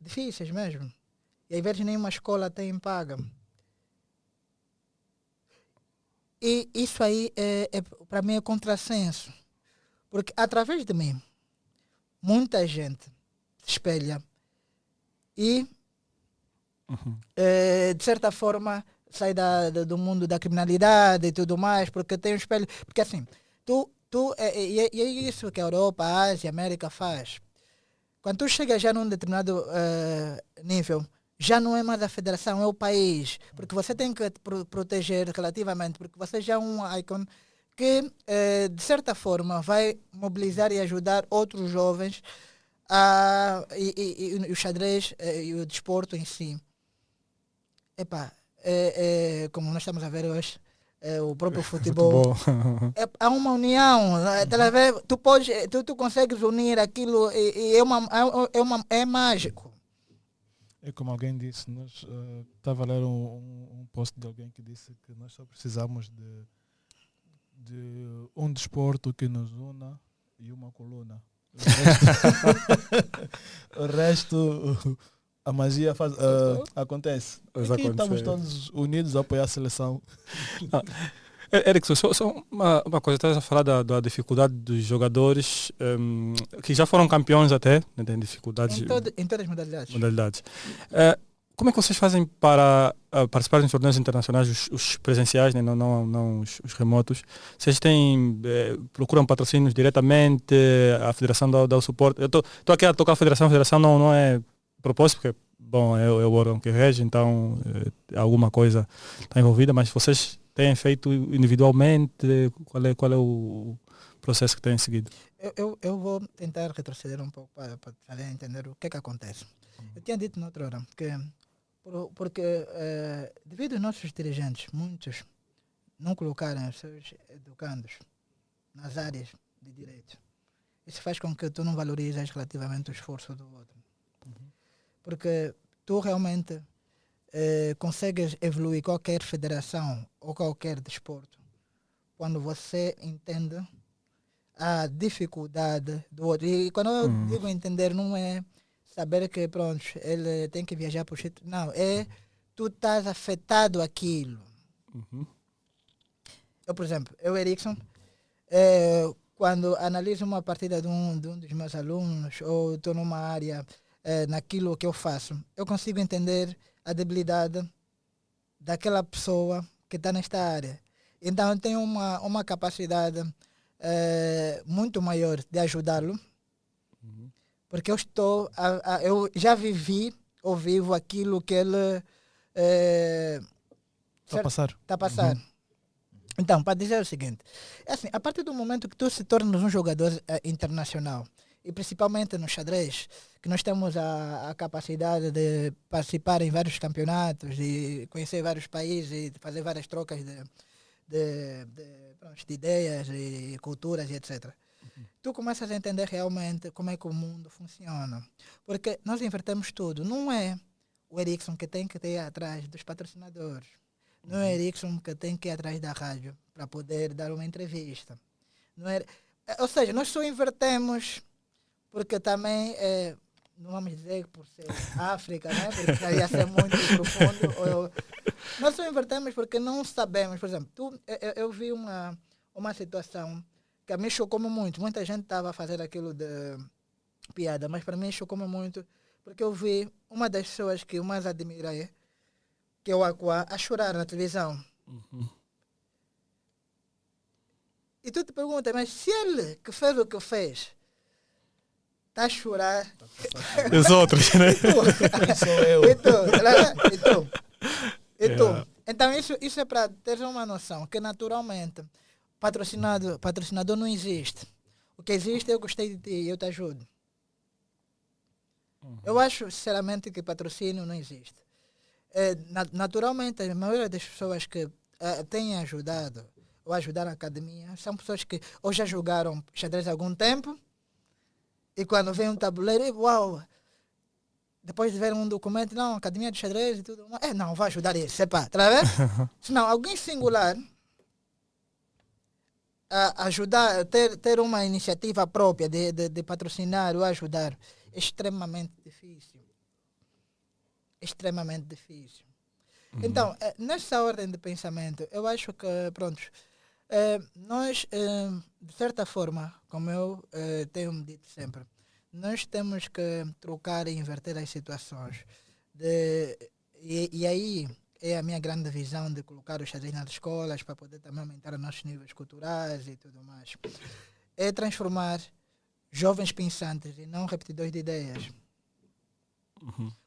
difíceis mesmo. E às vezes nenhuma escola tem paga. E isso aí para mim é contrassenso. Porque através de mim, muita gente se espelha e de certa forma sai do mundo da criminalidade e tudo mais, porque tem um espelho. Porque assim, e é isso que a Europa, a Ásia, a América faz. Quando tu chega já num determinado nível, já não é mais a federação, é o país. Porque você tem que proteger relativamente, porque você já é um icon que, de certa forma, vai mobilizar e ajudar outros jovens E o xadrez e o desporto em si. Epá, como nós estamos a ver hoje, o próprio futebol. Há uma união, tá a ver? Tu consegues unir aquilo e é mágico. É como alguém disse, nós estava a ler um post de alguém que disse que nós só precisamos de um desporto que nos una e uma coluna. O resto a magia acontece. Aqui estamos todos unidos a apoiar a seleção. Erickson, só uma coisa, estás a falar da dificuldade dos jogadores que já foram campeões até, né, tem dificuldades em todas as modalidades. Como é que vocês fazem para participar em torneios internacionais, os presenciais, né, não os remotos? Vocês procuram patrocínios diretamente, a federação dá o suporte? Eu estou aqui a tocar a federação não é propósito, porque bom, é o órgão que rege, então alguma coisa está envolvida, mas vocês têm feito individualmente? Qual é o processo que têm seguido? Eu vou tentar retroceder um pouco para fazer entender o que é que acontece. Eu tinha dito na outra hora que porque devido aos nossos dirigentes, muitos não colocarem os seus educandos nas áreas de direito, isso faz com que tu não valorizes relativamente o esforço do outro. Porque tu realmente consegues evoluir qualquer federação ou qualquer desporto quando você entende a dificuldade do outro. E quando eu digo entender, não é saber que pronto, ele tem que viajar para o sítio. Não, tu estás afetado aquilo. Eu, por exemplo, Erickson, quando analiso uma partida de um dos meus alunos ou estou numa área naquilo que eu faço, eu consigo entender a debilidade daquela pessoa que está nesta área. Então eu tenho uma capacidade muito maior de ajudá-lo, porque eu já vivi ou vivo aquilo que ele está a passar. Então, para dizer o seguinte, é assim, a partir do momento que tu se tornas um jogador internacional, e principalmente no xadrez, que nós temos a capacidade de participar em vários campeonatos, de conhecer vários países e de fazer várias trocas de ideias e culturas e etc. Tu começas a entender realmente como é que o mundo funciona. Porque nós invertemos tudo. Não é o Erickson que tem que ir atrás dos patrocinadores. Não é o Erickson que tem que ir atrás da rádio para poder dar uma entrevista. Não é, ou seja, nós só invertemos porque também, não vamos dizer por ser África, né? Porque ia ser muito profundo. Nós só invertemos porque não sabemos. Por exemplo, eu vi uma situação que a mim chocou-me muito. Muita gente estava a fazer aquilo de piada, mas para mim chocou-me muito porque eu vi uma das pessoas que eu mais admirei, que é o Aqua, a chorar na televisão. E tu te perguntas, mas se ele que fez o que fez está a chorar, os outros, né? E tu? Então isso é para ter uma noção que naturalmente patrocinador não existe. O que existe é eu gostei de ti e eu te ajudo. Eu acho sinceramente que patrocínio não existe. Naturalmente a maioria das pessoas que têm ajudado ou ajudaram a academia são pessoas que ou já jogaram xadrez há algum tempo e quando vem um tabuleiro, uau, depois de ver um documento, não, academia de xadrez e tudo, não, vai ajudar esse, tá vendo? Senão, alguém singular a ajudar, ter uma iniciativa própria de patrocinar ou ajudar, é extremamente difícil. Extremamente difícil. Então, nessa ordem de pensamento, eu acho que, pronto, nós, de certa forma, como eu tenho dito sempre, nós temos que trocar e inverter as situações. E aí é a minha grande visão de colocar o xadrez nas escolas para poder também aumentar os nossos níveis culturais e tudo mais. É transformar jovens pensantes e não repetidores de ideias.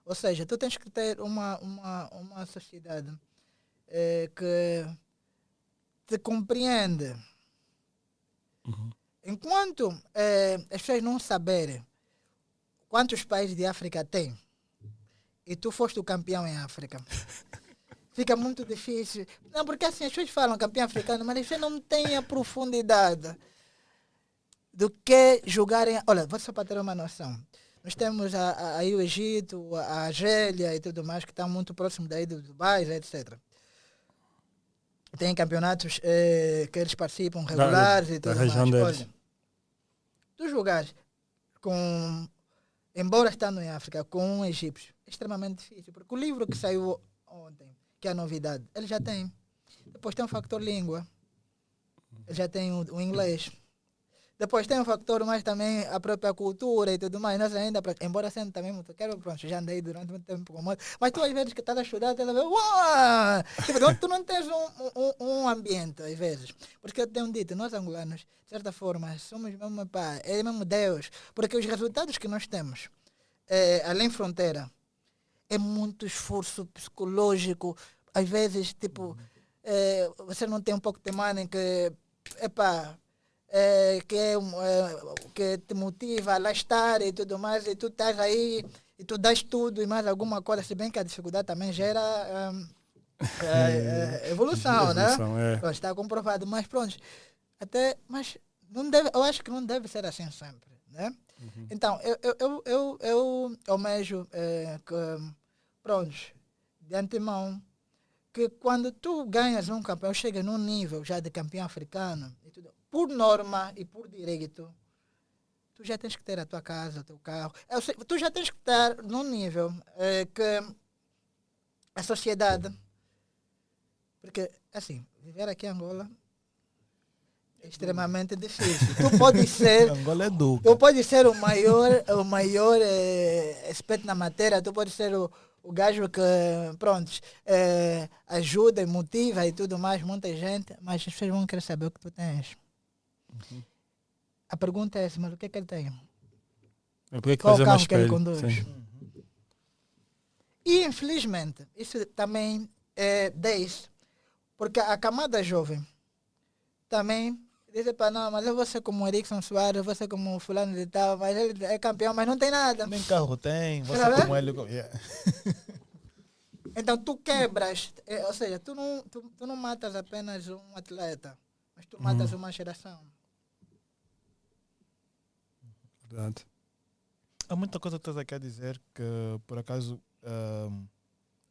Ou seja, tu tens que ter uma sociedade que te compreende. Enquanto as pessoas não saberem quantos países de África tem? E tu foste o campeão em África. Fica muito difícil. Não, porque assim, as pessoas falam campeão africano, mas você não tem a profundidade do que jogarem. Olha, vou só para ter uma noção. Nós temos aí o Egito, a Argélia e tudo mais, que estão muito próximo daí do Dubai, etc. Tem campeonatos que eles participam, regulares e da tudo região mais. deles. Olha, tu jogares com, embora estando em África, com um egípcio, é extremamente difícil, porque o livro que saiu ontem, que é a novidade, ele já tem. Depois tem o fator língua, ele já tem o inglês. Depois tem um fator mais também a própria cultura e tudo mais. Nós ainda, embora sendo também muito quero, pronto, já andei durante muito tempo com moto, mas tu às vezes que estás a estudar, tu tipo, tu não tens um ambiente às vezes. Porque eu tenho dito, nós angolanos, de certa forma, somos mesmo, pá, é mesmo Deus. Porque os resultados que nós temos, além fronteira, é muito esforço psicológico. Às vezes, tipo, você não tem um pouco de money que, epá, que te motiva a lá estar e tudo mais, e tu estás aí e tu dás tudo e mais alguma coisa, se bem que a dificuldade também gera evolução, né? Pronto, está comprovado, mas pronto, mas não deve, eu acho que não deve ser assim sempre, né? Então, eu almejo que, pronto, de antemão, que quando tu ganhas um campeão, chega num nível já de campeão africano, e tudo, por norma e por direito, tu já tens que ter a tua casa, o teu carro. Tu já tens que estar num nível que a sociedade... Porque, assim, viver aqui em Angola é extremamente difícil. Tu pode ser... Angola é duro. Tu pode ser o maior experto na matéria, tu pode ser o gajo que, pronto, ajuda e motiva e tudo mais, muita gente, mas as pessoas vão querer saber o que tu tens. A pergunta é essa, mas o que é que ele tem? Qual o carro que ele conduz? E, infelizmente, isso também desde, porque a camada jovem também diz, para não, mas eu vou ser como o Erickson Soares, eu vou ser como o fulano de tal, mas ele é campeão, mas não tem nada. Nem carro tem, você como ele... Yeah. Então tu quebras, ou seja, tu não matas apenas um atleta, mas tu matas uma geração. Verdade. Há muita coisa que estás aqui a dizer que, por acaso,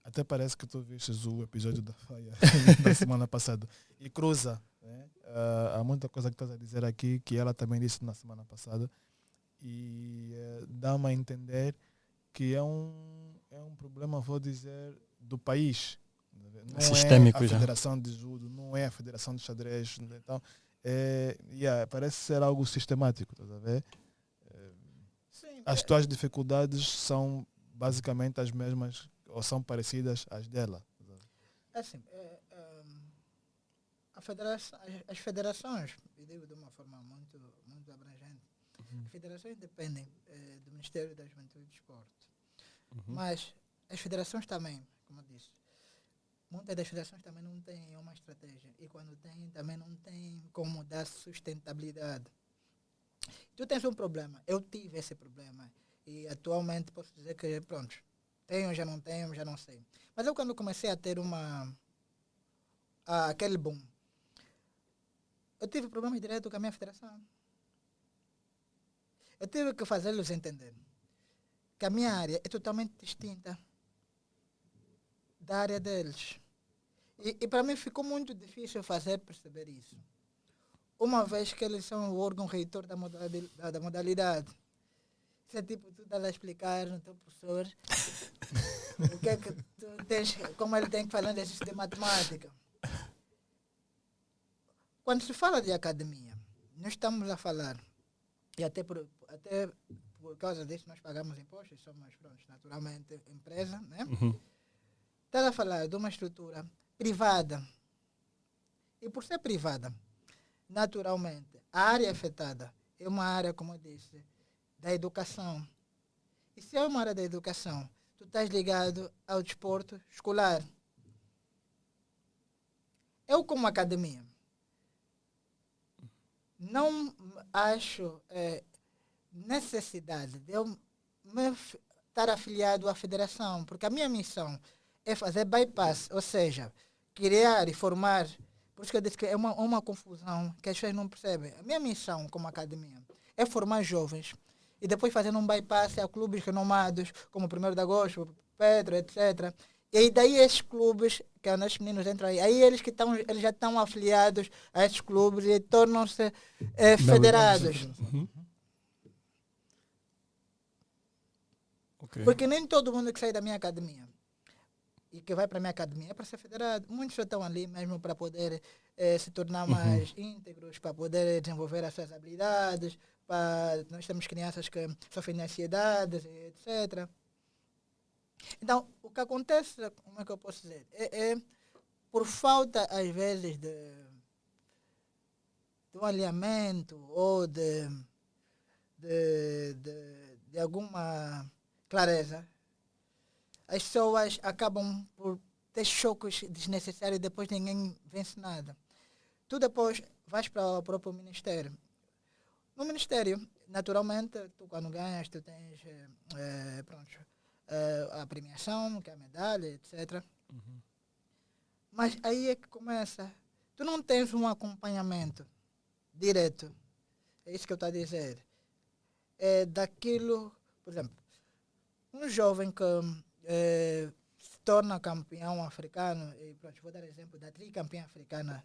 até parece que tu vistes o episódio da Faia da semana passada. E cruza. Né? Há muita coisa que estás a dizer aqui que ela também disse na semana passada. E dá-me a entender que é um problema, vou dizer, do país. Não sistêmico é a já. Federação de Judo, não é a Federação de Xadrez. Então, parece ser algo sistemático, estás a ver? As tuas dificuldades são basicamente as mesmas ou são parecidas às dela. Assim, as federações, eu digo de uma forma muito, muito abrangente, as federações dependem do Ministério da Juventude e do Desporto. Mas as federações também, como eu disse, muitas das federações também não têm uma estratégia. E quando têm, também não têm como dar sustentabilidade. Tu tens um problema. Eu tive esse problema. E atualmente posso dizer que, pronto, tenho, já não sei. Mas eu quando comecei a ter aquele boom, eu tive problemas direto com a minha federação. Eu tive que fazê-los entender que a minha área é totalmente distinta da área deles. E para mim ficou muito difícil fazer perceber isso. Uma vez que eles são o órgão reitor da modalidade. Isso é tipo, tu estás a explicar no teu professor o que é que tu tens, como ele tem que falar desses de matemática. Quando se fala de academia, nós estamos a falar, e até por causa disso nós pagamos impostos, somos, pronto, naturalmente empresa, né? Estás a falar de uma estrutura privada. E por ser privada, naturalmente, a área afetada é uma área, como eu disse, da educação. E se é uma área da educação, tu estás ligado ao desporto escolar. Eu, como academia, não acho necessidade de eu estar afiliado à federação, porque a minha missão é fazer bypass, ou seja, criar e formar. Por isso que eu disse que é uma confusão que as pessoas não percebem. A minha missão como academia é formar jovens e depois fazer um bypass a clubes renomados, como o 1º de Agosto, Pedro, etc. E aí daí esses clubes, que é os meninos entram aí eles já estão afiliados a esses clubes e tornam-se federados. Uhum. Okay. Porque nem todo mundo que sai da minha academia e que vai para a minha academia é para ser federado. Muitos só estão ali mesmo para poder se tornar mais íntegros, para poder desenvolver as suas habilidades. Nós temos crianças que sofrem de ansiedades, etc. Então, o que acontece, como é que eu posso dizer? É por falta, às vezes, de um alinhamento ou de alguma clareza, as pessoas acabam por ter choques desnecessários e depois ninguém vence nada. Tu depois vais para o próprio ministério. No ministério, naturalmente, tu quando ganhas, tu tens a premiação, que é a medalha, etc. Uhum. Mas aí é que começa. Tu não tens um acompanhamento direto. É isso que eu estou a dizer. É daquilo, por exemplo, um jovem que se torna campeão africano, e pronto, vou dar exemplo da tricampeã africana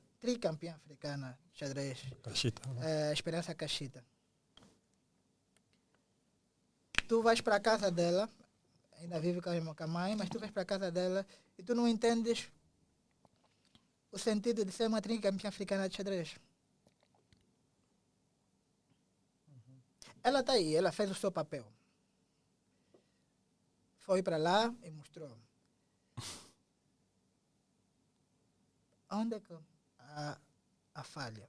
de xadrez, Cachita. a Esperança Cachita. Tu vais para a casa dela, ainda vive com a mãe, mas tu vais para a casa dela e tu não entendes o sentido de ser uma tricampeã africana de xadrez. Ela está aí, ela fez o seu papel. Foi para lá e mostrou. Onde é que a falha?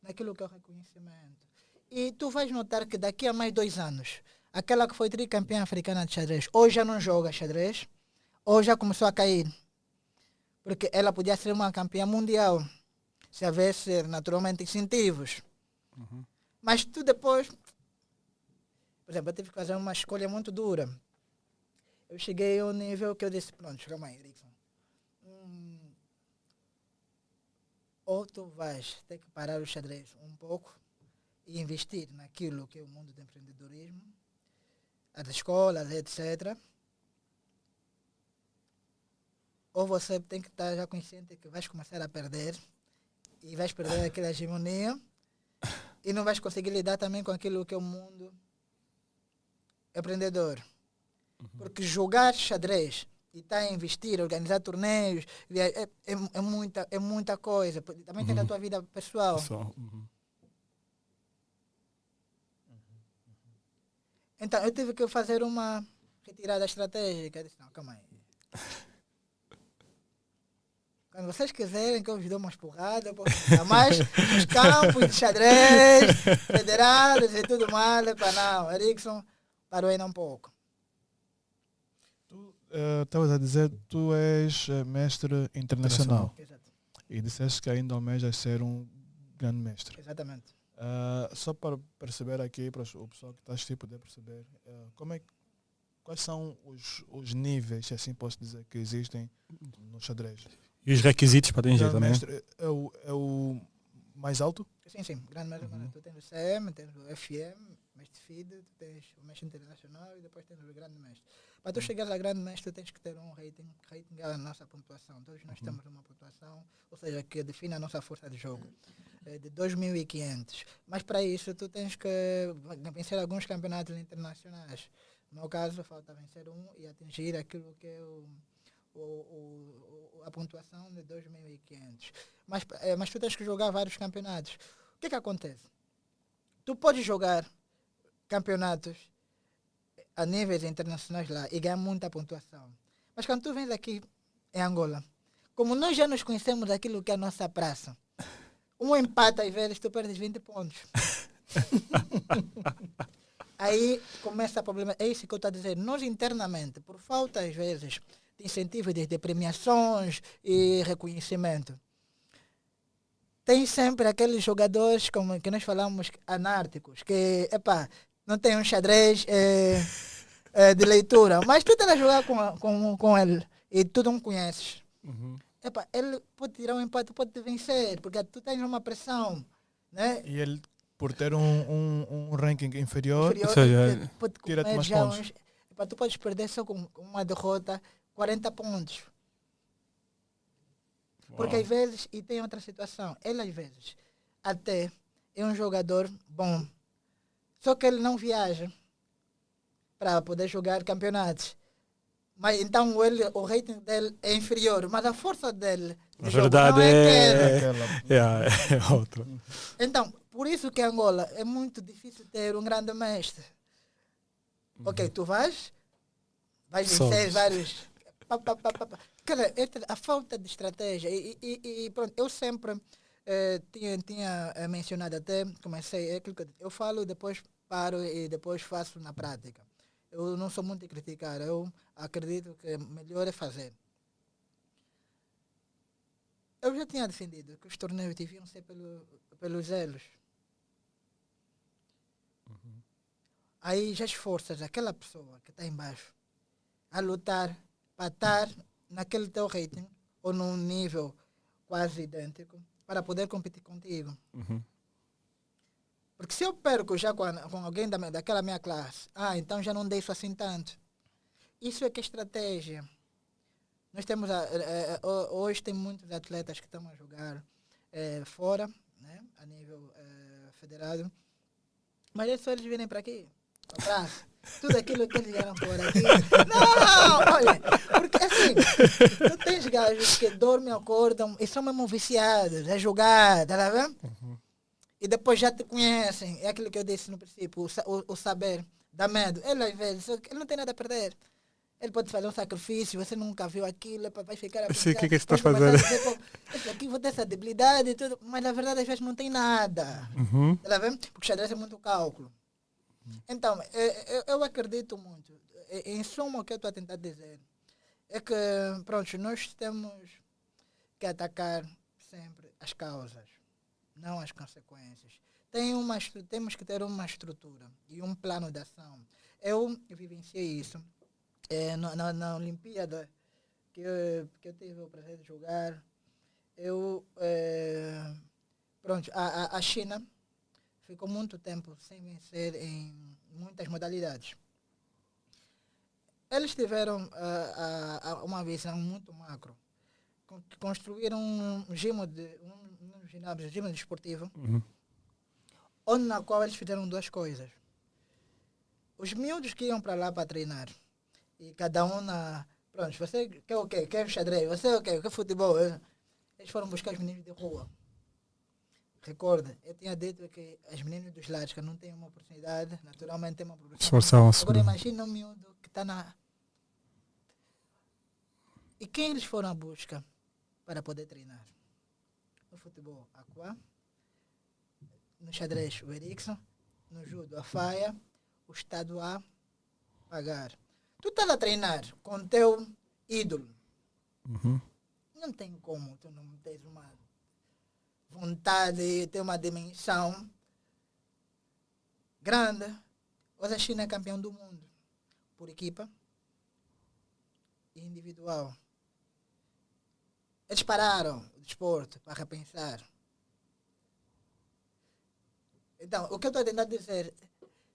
Naquilo que é o reconhecimento. E tu vais notar que daqui a mais 2 anos, aquela que foi tricampeã africana de xadrez, ou já não joga xadrez, ou já começou a cair. Porque ela podia ser uma campeã mundial, se houvesse naturalmente incentivos. Uhum. Mas tu depois, por exemplo, eu tive que fazer uma escolha muito dura. Eu cheguei ao nível que eu disse, pronto, calma aí, Erickson. Ou tu vais ter que parar o xadrez um pouco e investir naquilo que é o mundo do empreendedorismo, as escolas, etc. Ou você tem que estar já consciente que vais começar a perder e vais perder aquela hegemonia e não vais conseguir lidar também com aquilo que é o mundo empreendedor. Porque jogar xadrez e estar a investir, organizar torneios, é muita coisa. Também tem a tua vida pessoal. Então, eu tive que fazer uma retirada estratégica. Eu disse, não, calma aí. Quando vocês quiserem que eu vos dou umas porradas, eu posso ficar mais nos campos de xadrez, federados e tudo mais. Não, Erickson, parou ainda um pouco. Tu estavas a dizer que tu és mestre internacional. Exato. E disseste que ainda almejas ser um grande mestre. Exatamente. Só para perceber aqui, para o pessoal que está a assistir poder perceber, quais são os níveis, se assim posso dizer, que existem no xadrez? E os requisitos para atingir também? Mestre é o mais alto? Sim. Grande mestre, tu tens o CM, tens o FM, mestre FIDE, tu tens o mestre internacional e depois tens o grande mestre. Para tu chegares a grande mestre, tu tens que ter um rating. Rating é a nossa pontuação. Todos nós temos uma pontuação, ou seja, que define a nossa força de jogo, de 2.500. Mas para isso, tu tens que vencer alguns campeonatos internacionais. No meu caso, falta vencer um e atingir aquilo que é a pontuação de 2.500. Mas tu tens que jogar vários campeonatos. O que acontece? Tu podes jogar campeonatos a níveis internacionais lá e ganhar muita pontuação. Mas quando tu vens aqui em Angola, como nós já nos conhecemos daquilo que é a nossa praça, um empate às vezes tu perdes 20 pontos. Aí começa o problema. É isso que eu estou a dizer. Nós internamente, por falta às vezes de incentivos, de premiações e reconhecimento, tem sempre aqueles jogadores, como que nós falamos, anárquicos, que, não tem um xadrez de leitura, mas tu estás a jogar com ele e tu não conheces. Epa, ele pode tirar um empate, pode te vencer, porque tu tens uma pressão, né? E ele, por ter um ranking inferior, Pode tira-te comer mais já pontos. tu podes perder só com uma derrota 40 pontos. Porque às vezes, e tem outra situação, ele às vezes até é um jogador bom, só que ele não viaja para poder jogar campeonatos. Mas então o rating dele é inferior, mas a força dele Na jogo verdade não é... aquela. é outra. Então, por isso que Angola é muito difícil ter um grande mestre. Ok, tu vais vencer vários... A falta de estratégia. E pronto, eu sempre tinha mencionado até, comecei, é aquilo que eu falo, depois paro e depois faço na prática. Eu não sou muito a criticar, eu acredito que melhor é fazer. Eu já tinha defendido que os torneios deviam ser pelos elos. Aí já esforças aquela pessoa que está embaixo a lutar para estar naquele teu rating ou num nível quase idêntico para poder competir contigo. Porque se eu perco já com alguém daquela minha classe, então já não deixo assim tanto. Isso é que é estratégia. Nós temos, hoje tem muitos atletas que estão a jogar fora, né, a nível federado, mas é só eles virem para aqui, para tudo aquilo que eles vieram por aqui. Não, olha, porque assim, tu tens gajos que dormem, acordam e são mesmo viciados a jogar, tá vendo? E depois já te conhecem, é aquilo que eu disse no princípio, o saber dá medo. Ele às vezes, ele não tem nada a perder. Ele pode fazer um sacrifício, você nunca viu aquilo, vai ficar a pensar, o que é que está a fazer? Esse aqui vou ter essa debilidade e tudo, mas na verdade às vezes não tem nada. Tá vendo? Porque o xadrez é muito cálculo. Então, eu acredito muito. Em suma, o que eu estou a tentar dizer é que, pronto, nós temos que atacar sempre as causas, não as consequências. Temos que ter uma estrutura e um plano de ação. Eu vivenciei isso na Olimpíada que eu tive o prazer de jogar. Pronto, a China ficou muito tempo sem vencer em muitas modalidades. Eles tiveram uma visão muito macro. Construíram um ginásio desportivo, na qual eles fizeram duas coisas. Os miúdos que iam para lá para treinar, e cada um pronto, você quer o quê? Quer xadrez? Você o quê? Quer futebol? Eles foram buscar os meninos de rua. Recorda, eu tinha dito que as meninas dos lados que não têm uma oportunidade, naturalmente têm uma produção. Agora imagina um miúdo que está na... E quem eles foram à busca para poder treinar? No futebol, a Aqua. No xadrez, o Erickson. No judo, a Faia. O Estado a pagar. Tu estás a treinar com teu ídolo. Não tem como tu não tens uma vontade, ter uma dimensão grande. Hoje a China é campeão do mundo por equipa e individual. Eles pararam o desporto para repensar. Então, o que eu estou tentando dizer,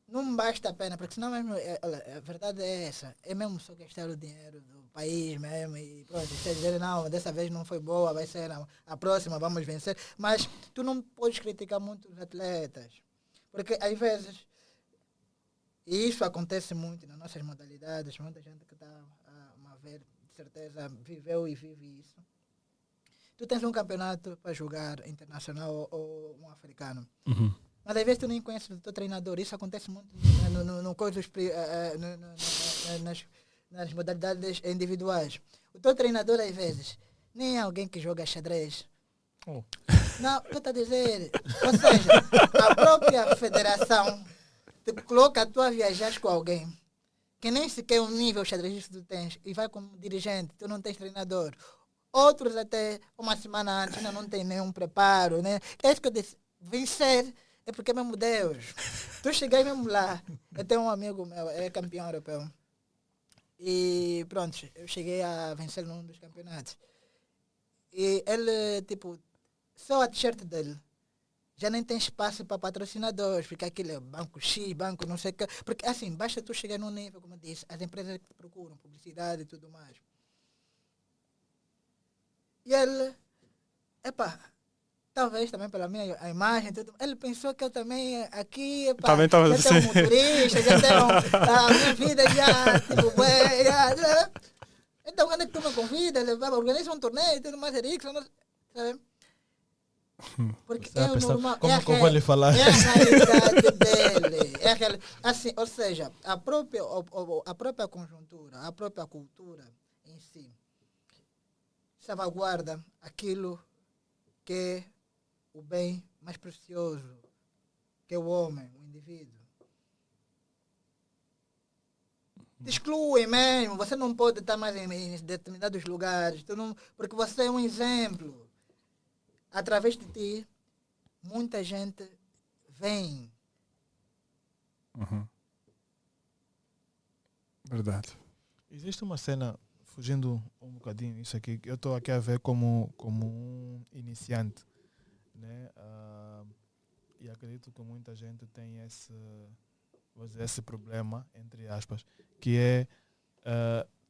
não basta a pena, porque senão mesmo, a verdade é essa, é mesmo só gastar o dinheiro do país mesmo e pronto, você dizer, não, dessa vez não foi boa, vai ser a próxima, vamos vencer. Mas tu não podes criticar muito os atletas, porque às vezes, e isso acontece muito nas nossas modalidades, muita gente que está a ver, de certeza, viveu e vive isso. Tu tens um campeonato para jogar internacional ou um africano. Mas às vezes tu nem conheces o teu treinador. Isso acontece muito nas modalidades individuais. O teu treinador, às vezes, nem é alguém que joga xadrez. Não, eu estou a dizer. Ou seja, a própria federação te coloca tu a viajar com alguém que nem sequer um nível xadrezista tu tens e vai como dirigente, tu não tens treinador. Outros até uma semana antes ainda não tem nenhum preparo, né? É isso que eu disse. Vencer é porque é mesmo Deus. Tu chegas mesmo lá. Eu tenho um amigo meu, é campeão europeu. E pronto, eu cheguei a vencer num dos campeonatos. E ele, tipo, só a t-shirt dele já nem tem espaço para patrocinadores, porque aquilo é banco X, banco não sei o que. Porque assim, basta tu chegar num nível, como eu disse, as empresas que te procuram, publicidade e tudo mais. E ele, epá, talvez também pela minha a imagem, tudo, ele pensou que eu também aqui, epá, Também estava já tenho um assim. motorista, já tenho a minha vida já, tipo, ué, já. Então quando é que tu me convida, ele vai, organiza um torneio e tudo mais, Eric, sabe? Porque Você vai é o pensar, normal, como que eu vou lhe falar? é a realidade dele. Assim, ou seja, a própria conjuntura, a própria cultura em si, salvaguarda aquilo que é o bem mais precioso, que é o homem, o indivíduo. Te excluem mesmo, você não pode estar mais em determinados lugares, porque você é um exemplo. Através de ti, muita gente vem. Uhum. Verdade. Existe uma cena, fugindo um bocadinho isso aqui, que eu estou aqui a ver como um iniciante, né? E acredito que muita gente tem vou dizer, esse problema, entre aspas, que é,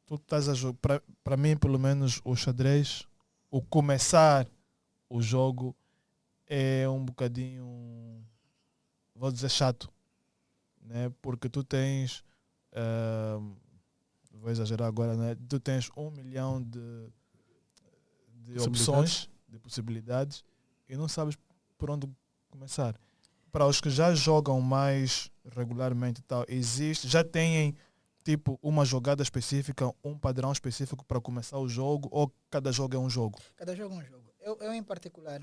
tu estás a jogar, para mim pelo menos o xadrez, o começar o jogo é um bocadinho, vou dizer, chato, né? Porque tu tens, vou exagerar agora, né? Tu tens 1 milhão de opções, de possibilidades, e não sabes por onde começar. Para os que já jogam mais regularmente e tal, já têm tipo uma jogada específica, um padrão específico para começar o jogo, ou cada jogo é um jogo? Cada jogo é um jogo. Eu em particular,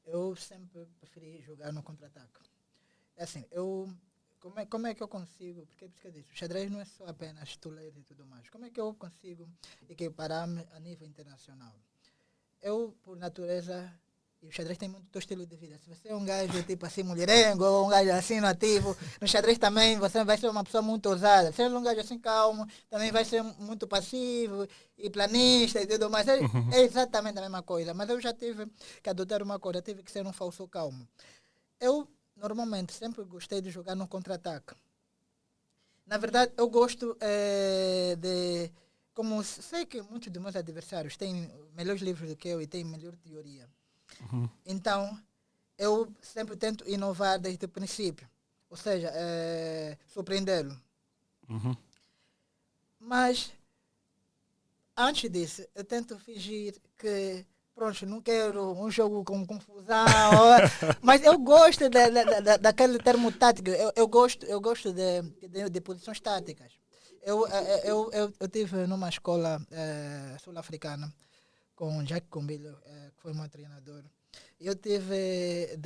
eu sempre preferi jogar no contra-ataque. É assim, como é que eu consigo, porque é isso que eu disse, o xadrez não é só apenas tu ler e tudo mais. Como é que eu consigo equiparar-me a nível internacional? Eu, por natureza, e o xadrez tem muito teu estilo de vida. Se você é um gajo tipo assim, mulherengo, ou um gajo assim no ativo, no xadrez também você vai ser uma pessoa muito ousada. Se é um gajo assim calmo, também vai ser muito passivo e planista e tudo mais. É exatamente a mesma coisa. Mas eu já tive que adotar uma coisa, tive que ser um falso calmo. Eu, normalmente, sempre gostei de jogar no contra-ataque. Na verdade, eu gosto de... Como sei que muitos dos meus adversários têm melhores livros do que eu e têm melhor teoria. Uhum. Então, eu sempre tento inovar desde o princípio. Ou seja, surpreendê-lo. Uhum. Mas, antes disso, eu tento fingir que, pronto, não quero um jogo com confusão. Mas eu gosto daquele termo tático. Eu gosto de posições táticas. Eu tive numa escola sul-africana com Jack Combilho, que foi meu treinador. Eu tive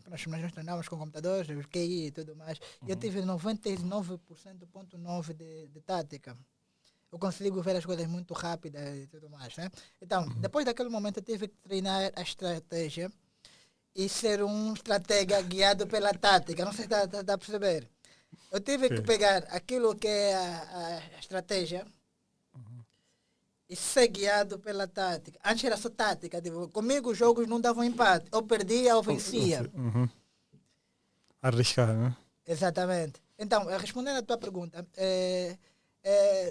nós treinávamos com computadores, o QI e tudo mais. Eu tive 99,9% de tática. Eu consigo ver as coisas muito rápidas e tudo mais, né? Então, depois daquele momento eu tive que treinar a estratégia e ser um estratega guiado pela tática. Não sei se está a perceber. Eu tive que pegar aquilo que é a estratégia e ser guiado pela tática. Antes era só tática. Tipo, comigo os jogos não davam empate. Eu perdia ou vencia. Uhum. Arriscar, né? Exatamente. Então, respondendo à tua pergunta,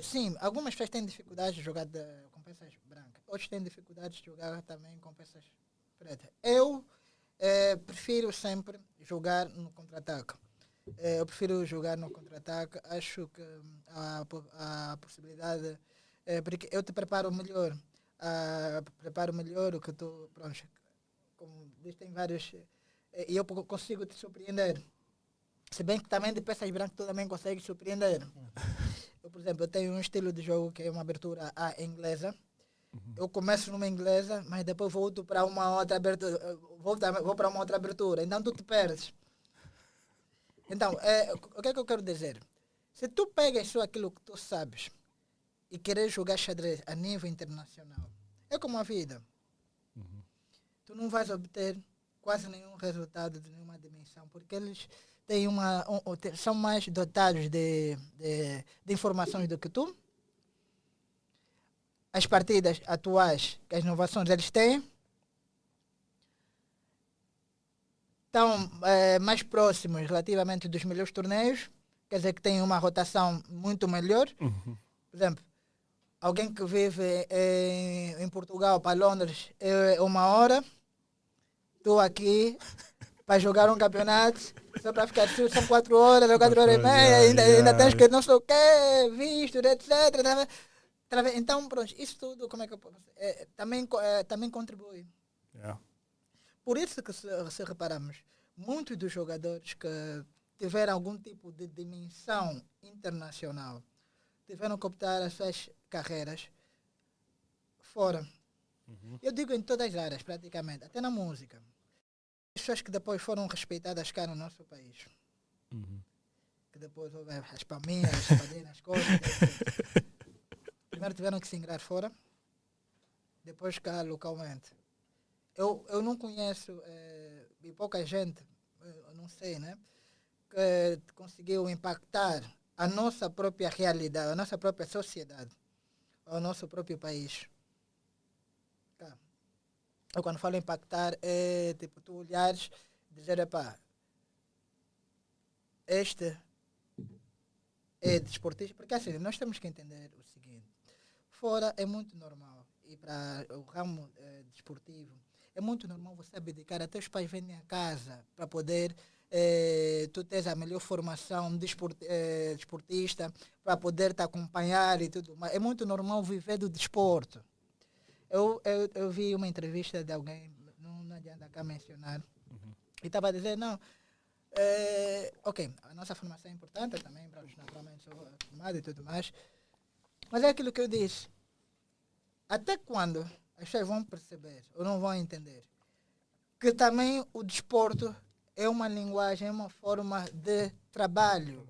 sim, algumas pessoas têm dificuldade de jogar com peças brancas. Outros têm dificuldade de jogar também com peças pretas. Eu prefiro sempre jogar no contra-ataque. Eu prefiro jogar no contra-ataque. Acho que a possibilidade... porque eu te preparo melhor. Preparo melhor o que tu... Pronto, como diz, tem vários... e eu consigo te surpreender. Se bem que também de peças brancas tu também consegue surpreender. Eu, por exemplo, eu tenho um estilo de jogo que é uma abertura inglesa. Eu começo numa inglesa, mas depois volto para uma outra abertura. Vou para uma outra abertura. Então tu te perdes. Então, o que é que eu quero dizer? Se tu pegas só aquilo que tu sabes e querer jogar xadrez a nível internacional, é como a vida. Tu não vais obter quase nenhum resultado de nenhuma dimensão, porque eles têm são mais dotados de informações do que tu. As partidas atuais, as inovações eles têm, estão mais próximos relativamente dos melhores torneios, quer dizer que têm uma rotação muito melhor. Por exemplo, alguém que vive em Portugal para Londres é 1 hora, estou aqui para jogar um campeonato, só para ficar são 4 horas, ou 4 horas e meia, ainda tens que não sei o quê, visto, etc. Então, pronto, isso tudo, como é que eu posso, também contribui. Yeah. Por isso que se reparamos, muitos dos jogadores que tiveram algum tipo de dimensão internacional tiveram que optar as suas carreiras fora. Eu digo em todas as áreas, praticamente, até na música. As pessoas que depois foram respeitadas cá no nosso país. Que depois houve as palminhas, as padrinhas, as coisas. Primeiro tiveram que se ingrar fora, depois cá localmente. Eu não conheço, e pouca gente, eu não sei, né? Que conseguiu impactar a nossa própria realidade, a nossa própria sociedade, o nosso próprio país. Tá. Eu quando falo impactar, é tipo, tu olhares e dizer, epá, este é desportista, porque assim, nós temos que entender o seguinte, fora é muito normal, e para o ramo desportivo, é muito normal você abdicar, até os pais vendem a casa para poder tu tens a melhor formação desportista, para poder te acompanhar e tudo mais. É muito normal viver do desporto. Eu vi uma entrevista de alguém, não adianta cá mencionar, e estava a dizer, não, ok, a nossa formação é importante também, para os naturalmente sou formado e tudo mais, mas é aquilo que eu disse, até quando as pessoas vão perceber ou não vão entender que também o desporto é uma linguagem, é uma forma de trabalho.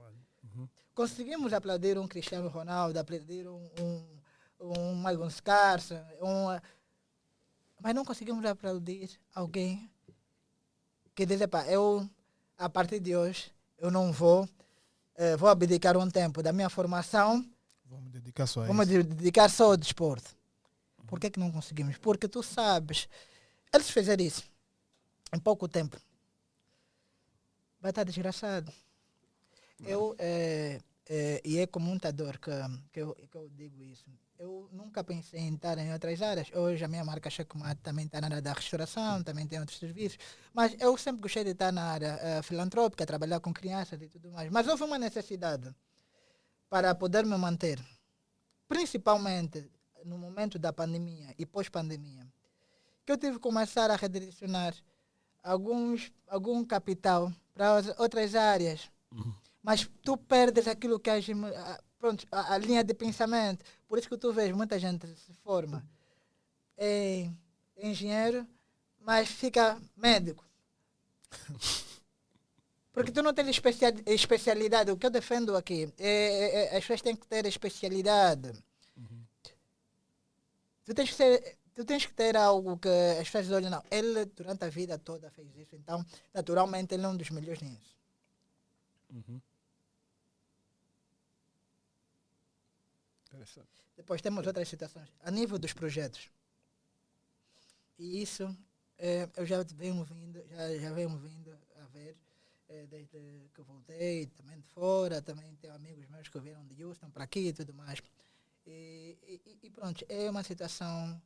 Conseguimos aplaudir um Cristiano Ronaldo, aplaudir um Magnus Carlsen, mas não conseguimos aplaudir alguém que diz, epá, eu, a partir de hoje, eu não vou abdicar um tempo da minha formação, Vou me dedicar só a vou me isso. dedicar só ao desporto. Por que não conseguimos? Porque tu sabes, eles fizeram isso em pouco tempo. Vai estar desgraçado. E é com muita dor que eu digo isso. Eu nunca pensei em estar em outras áreas. Hoje a minha marca Checkmate também está na área da restauração, também tem outros serviços. Mas eu sempre gostei de estar na área filantrópica, trabalhar com crianças e tudo mais. Mas houve uma necessidade para poder me manter, principalmente no momento da pandemia e pós-pandemia, que eu tive que começar a redirecionar algum capital para outras áreas. Mas tu perdes aquilo que a linha de pensamento. Por isso que tu vês muita gente se forma em engenheiro, mas fica médico. Porque tu não tens especialidade. O que eu defendo aqui as pessoas têm que ter especialidade. Tu tens que ter algo que as pessoas olham, não, ele durante a vida toda fez isso, então naturalmente ele é um dos melhores nisso. Depois temos outras situações. A nível dos projetos. E isso eu já venho vindo a ver desde que eu voltei, também de fora, também tenho amigos meus que vieram de Houston para aqui e tudo mais. E pronto, é uma situação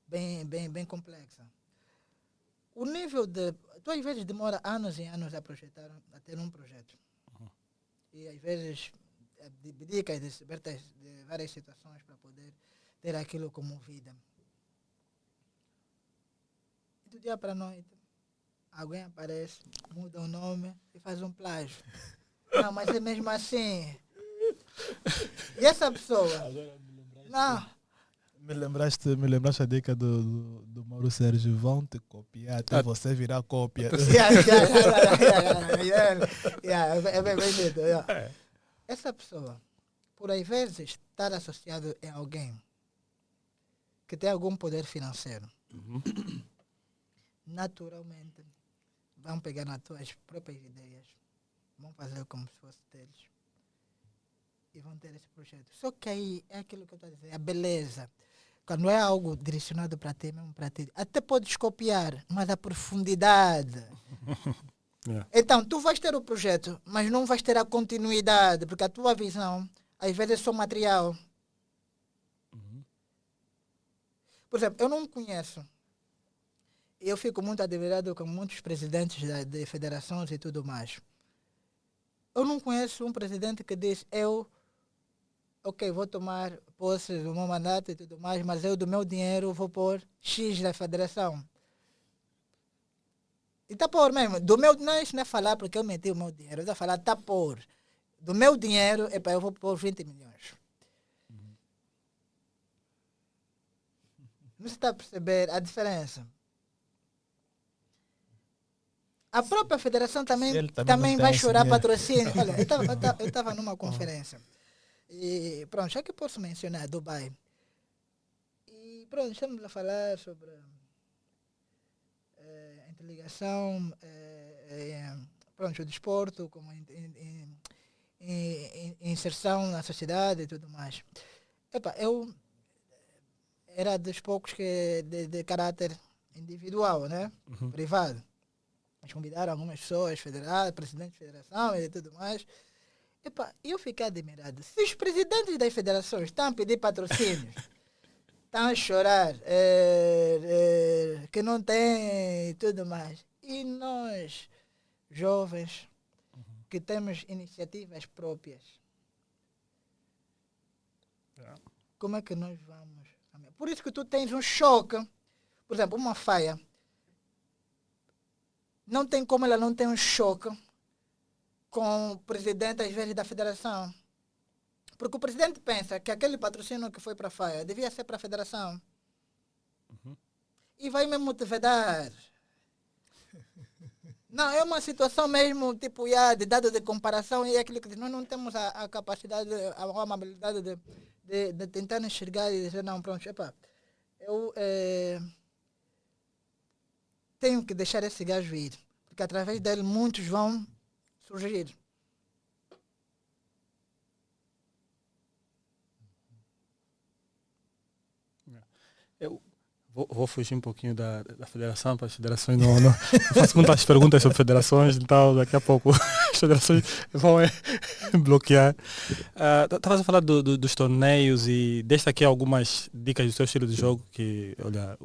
bem complexa. O nível de... Tu às vezes demora anos e anos a ter um projeto. E às vezes abdicas de várias situações para poder ter aquilo como vida. E do dia para a noite, alguém aparece, muda o nome e faz um plágio. Não, mas é mesmo assim. E essa pessoa... Não. Me lembraste a dica do Mauro Sérgio, vão te copiar até você virar cópia. É bem dito. Essa pessoa, por às vezes estar associado a alguém que tem algum poder financeiro, naturalmente vão pegar nas tuas próprias ideias, vão fazer como se fosse deles. E vão ter esse projeto. Só que aí é aquilo que eu estou a dizer, a beleza. Quando é algo direcionado para ti, mesmo para ti, até podes copiar, mas a profundidade. Yeah. Então, tu vais ter o projeto, mas não vais ter a continuidade, porque a tua visão, às vezes, é só material. Por exemplo, eu não conheço. Eu fico muito admirado com muitos presidentes de federações e tudo mais. Eu não conheço um presidente que diz, ok, vou tomar posse do meu mandato e tudo mais, mas eu do meu dinheiro vou pôr X da federação. E tá por mesmo, do meu, não, isso não é falar porque eu meti o meu dinheiro, eu estou a falar, tá por. Do meu dinheiro, eu vou pôr 20 milhões. Não se está a perceber a diferença? A própria federação também não vai tem chorar esse patrocínio. Olha, eu estava numa conferência. E pronto, já que eu posso mencionar Dubai. E pronto, estamos a falar sobre interligação, pronto, o desporto, como inserção na sociedade e tudo mais. Eu era dos poucos que de caráter individual, né? Privado. Mas convidaram algumas pessoas, presidente de federação e tudo mais. Eu fiquei admirado. Se os presidentes das federações estão a pedir patrocínios, estão a chorar, que não tem e tudo mais. E nós, jovens, que temos iniciativas próprias, como é que nós vamos? Por isso que tu tens um choque. Por exemplo, uma Faia. Não tem como ela não ter um choque com o presidente, às vezes, da federação. Porque o presidente pensa que aquele patrocínio que foi para a Faia devia ser para a federação. E vai mesmo te vedar. Não, é uma situação mesmo, tipo, de dado de comparação, e é aquilo que nós não temos a capacidade, a amabilidade de tentar enxergar e dizer, não, pronto, eu tenho que deixar esse gajo ir, porque através dele muitos vão surgir. Eu vou fugir um pouquinho da federação para as federações. Não faço muitas perguntas sobre federações, então daqui a pouco as federações vão bloquear. Estavas a falar dos torneios e deste aqui algumas dicas do seu estilo de jogo que, olha,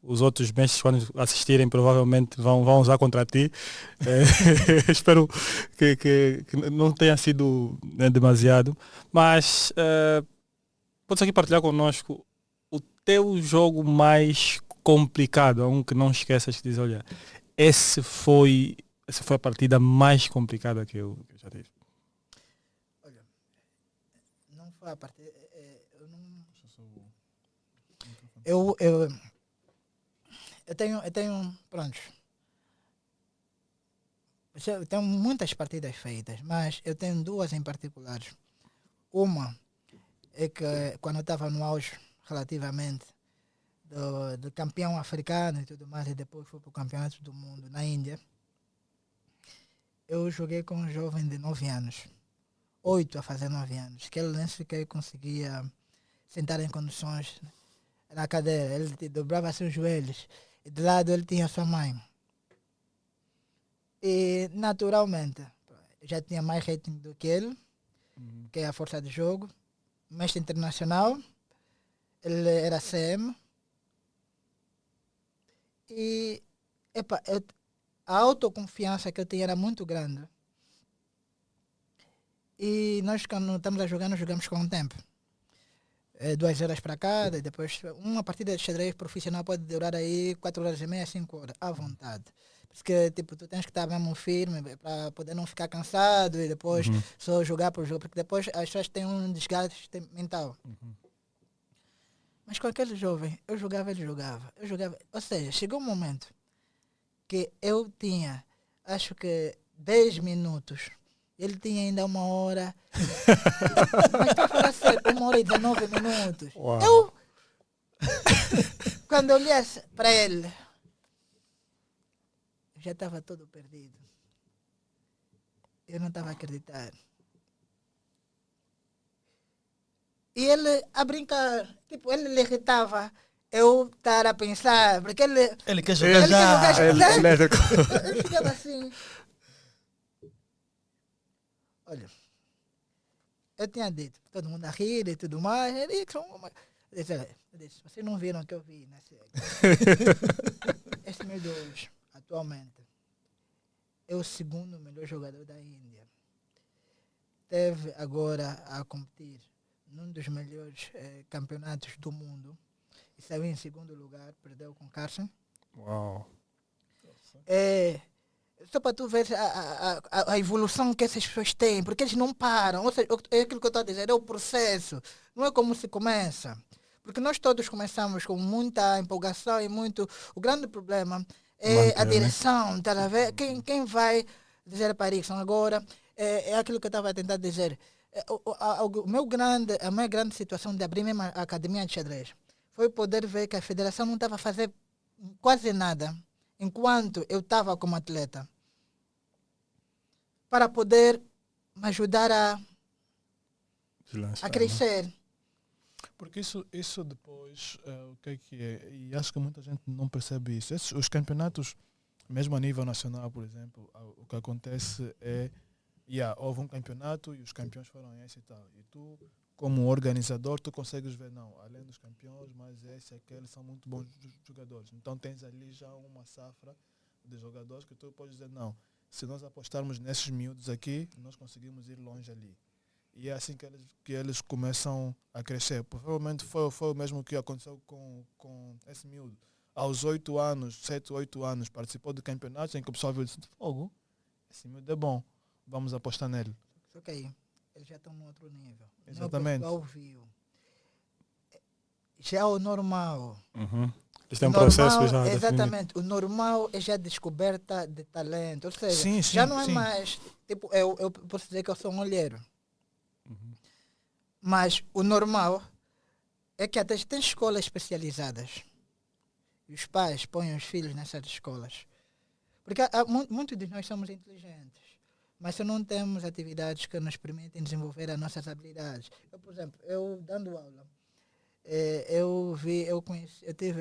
os outros mestres, quando assistirem, provavelmente vão usar contra ti. Espero que não tenha sido, né, demasiado. Mas podes aqui partilhar connosco o teu jogo mais complicado, um que não esqueças, que diz, olha, essa foi a partida mais complicada que eu já tive. Olha, não foi a partida... Eu tenho, pronto, eu tenho muitas partidas feitas, mas eu tenho duas em particular. Uma é que quando eu estava no auge, relativamente, do campeão africano e tudo mais, e depois fui para o campeonato do mundo na Índia, eu joguei com um jovem de 9 anos, 8 a fazer 9 anos, que ele nem sequer conseguia sentar em condições na cadeira, ele dobrava seus joelhos. E de lado ele tinha sua mãe. E naturalmente, já tinha mais rating do que ele, que é a força de jogo. Mestre internacional, ele era CM. E a autoconfiança que eu tinha era muito grande. E nós, quando estamos a jogar, nós jogamos com o tempo. 2 horas para cada, e depois uma partida de xadrez profissional pode durar aí 4 horas e meia, 5 horas, à vontade. Porque tipo, tu tens que estar mesmo firme para poder não ficar cansado e depois só jogar por jogo, porque depois as pessoas têm um desgaste mental. Mas com aquele jovem, eu jogava, ele jogava. Ou seja, chegou um momento que eu tinha, acho que 10 minutos. Ele tinha ainda 1 hora. Mas estou a falar sério, 1 hora e 19 minutos. Uau. Eu, quando eu olhasse para ele, eu já estava todo perdido. Eu não estava a acreditar. E ele a brincar, tipo, ele lhe irritava eu estar a pensar, porque Ele quer ele jogar quer já. jogar Ele é de- eu ficava assim. Olha, eu tinha dito, todo mundo a rir e tudo mais. Ele eu disse, vocês não viram o que eu vi nesse. Esse meu Deus, atualmente, é o segundo melhor jogador da Índia. Teve agora a competir num dos melhores campeonatos do mundo e saiu em segundo lugar, perdeu com Carson. Uau. Só para tu ver a evolução que essas pessoas têm, porque eles não param. Ou seja, é aquilo que eu estou a dizer, é o processo. Não é como se começa. Porque nós todos começamos com muita empolgação e muito. O grande problema é Manter, a né? direção. Tá a ver? Quem vai dizer para isso agora é aquilo que eu estava a tentar dizer. A minha grande situação de abrir mesmo a academia de xadrez foi poder ver que a federação não estava a fazer quase nada enquanto eu estava como atleta para poder me ajudar a Deslanchar, né? crescer. Porque isso depois, o que é? E acho que muita gente não percebe isso. Os campeonatos, mesmo a nível nacional, por exemplo, o que acontece é, houve um campeonato e os campeões foram esse e tal. E tu, como organizador, tu consegues ver, não, além dos campeões, mas esse e aquele são muito bons jogadores. Então tens ali já uma safra de jogadores que tu podes dizer, não, se nós apostarmos nesses miúdos aqui, nós conseguimos ir longe ali. E é assim que eles começam a crescer. Provavelmente foi o mesmo que aconteceu com esse miúdo. Aos 8 anos, 7, 8 anos, participou de campeonatos em que o pessoal viu e disse, fogo, esse miúdo é bom, vamos apostar nele. Só que aí, eles já estão no outro nível. Exatamente. O viu. Já o normal. Uhum. Eles têm um Normal, processo já definido. exatamente. O normal é já descoberta de talento. Ou seja, Sim, já sim, não é sim. mais. Tipo, eu posso dizer que eu sou um olheiro. Uhum. Mas o normal é que até tem escolas especializadas. E os pais põem os filhos nessas escolas. Porque muitos de nós somos inteligentes. Mas se não temos atividades que nos permitem desenvolver as nossas habilidades. Eu, por exemplo, eu dando aula,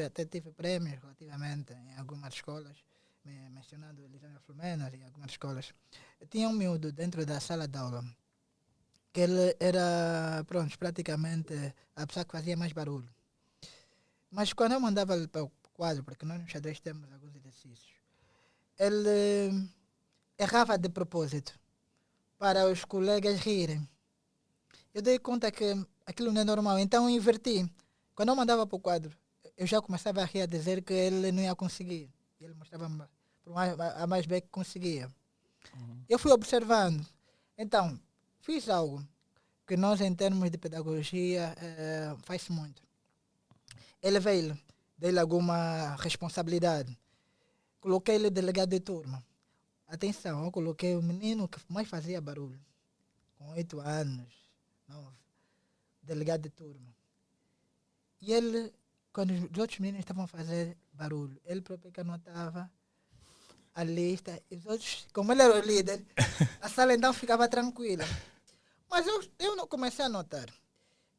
até tive prêmios relativamente em algumas escolas, mencionando Elisânia Flumenas em algumas escolas. Tinha um miúdo dentro da sala de aula que ele era, pronto, praticamente a pessoa que fazia mais barulho. Mas quando eu mandava ele para o quadro, porque nós no xadrez temos alguns exercícios, ele errava de propósito para os colegas rirem. Eu dei conta que aquilo não é normal, então eu inverti. Quando eu mandava para o quadro, eu já começava a rir, a dizer que ele não ia conseguir. Ele mostrava a mais bem que conseguia. Uhum. Eu fui observando. Então, fiz algo que nós, em termos de pedagogia, faz-se muito. Ele veio, dei-lhe alguma responsabilidade. Coloquei-lhe delegado de turma. Atenção, eu coloquei o menino que mais fazia barulho, com 8 anos, 9, delegado de turma. E ele, quando os outros meninos estavam a fazer barulho, ele próprio que anotava a lista, e os outros, como ele era o líder, a sala então ficava tranquila. Mas eu não comecei a notar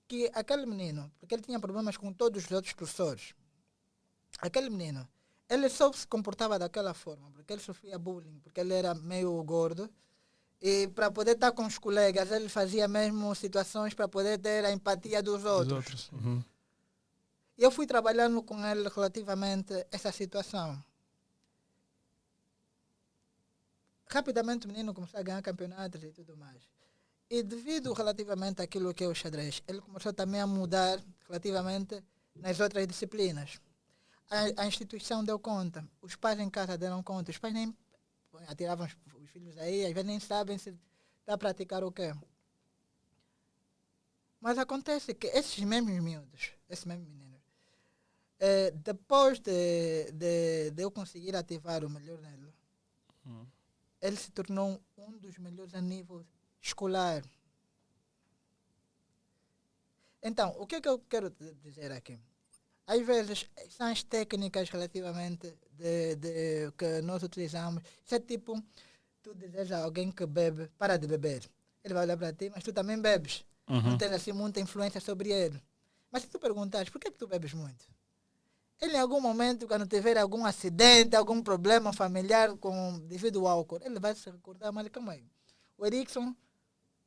que aquele menino, porque ele tinha problemas com todos os outros professores, aquele menino, ele só se comportava daquela forma, porque ele sofria bullying, porque ele era meio gordo, e para poder estar com os colegas, ele fazia mesmo situações para poder ter a empatia dos Os outros. outros. Uhum. E eu fui trabalhando com ele relativamente a essa situação. Rapidamente o menino começou a ganhar campeonatos e tudo mais. E devido relativamente àquilo que é o xadrez, ele começou também a mudar relativamente nas outras disciplinas. A instituição deu conta, os pais em casa deram conta, os pais nem atiravam os filhos aí, às vezes nem sabem se está a praticar o quê. Mas acontece que esses mesmos miúdos, esses mesmos meninos, depois de eu conseguir ativar o melhor nele, ele se tornou um dos melhores a nível escolar. Então, o que é que eu quero dizer aqui? Às vezes, são as técnicas relativamente que nós utilizamos. Isso é tipo, tu dizes a alguém que bebe, para de beber. Ele vai olhar para ti, mas tu também bebes. Não tens assim muita influência sobre ele. Mas se tu perguntares, por que tu bebes muito? Ele em algum momento, quando tiver algum acidente, algum problema familiar devido ao álcool, ele vai se recordar, mas calma aí. O Erickson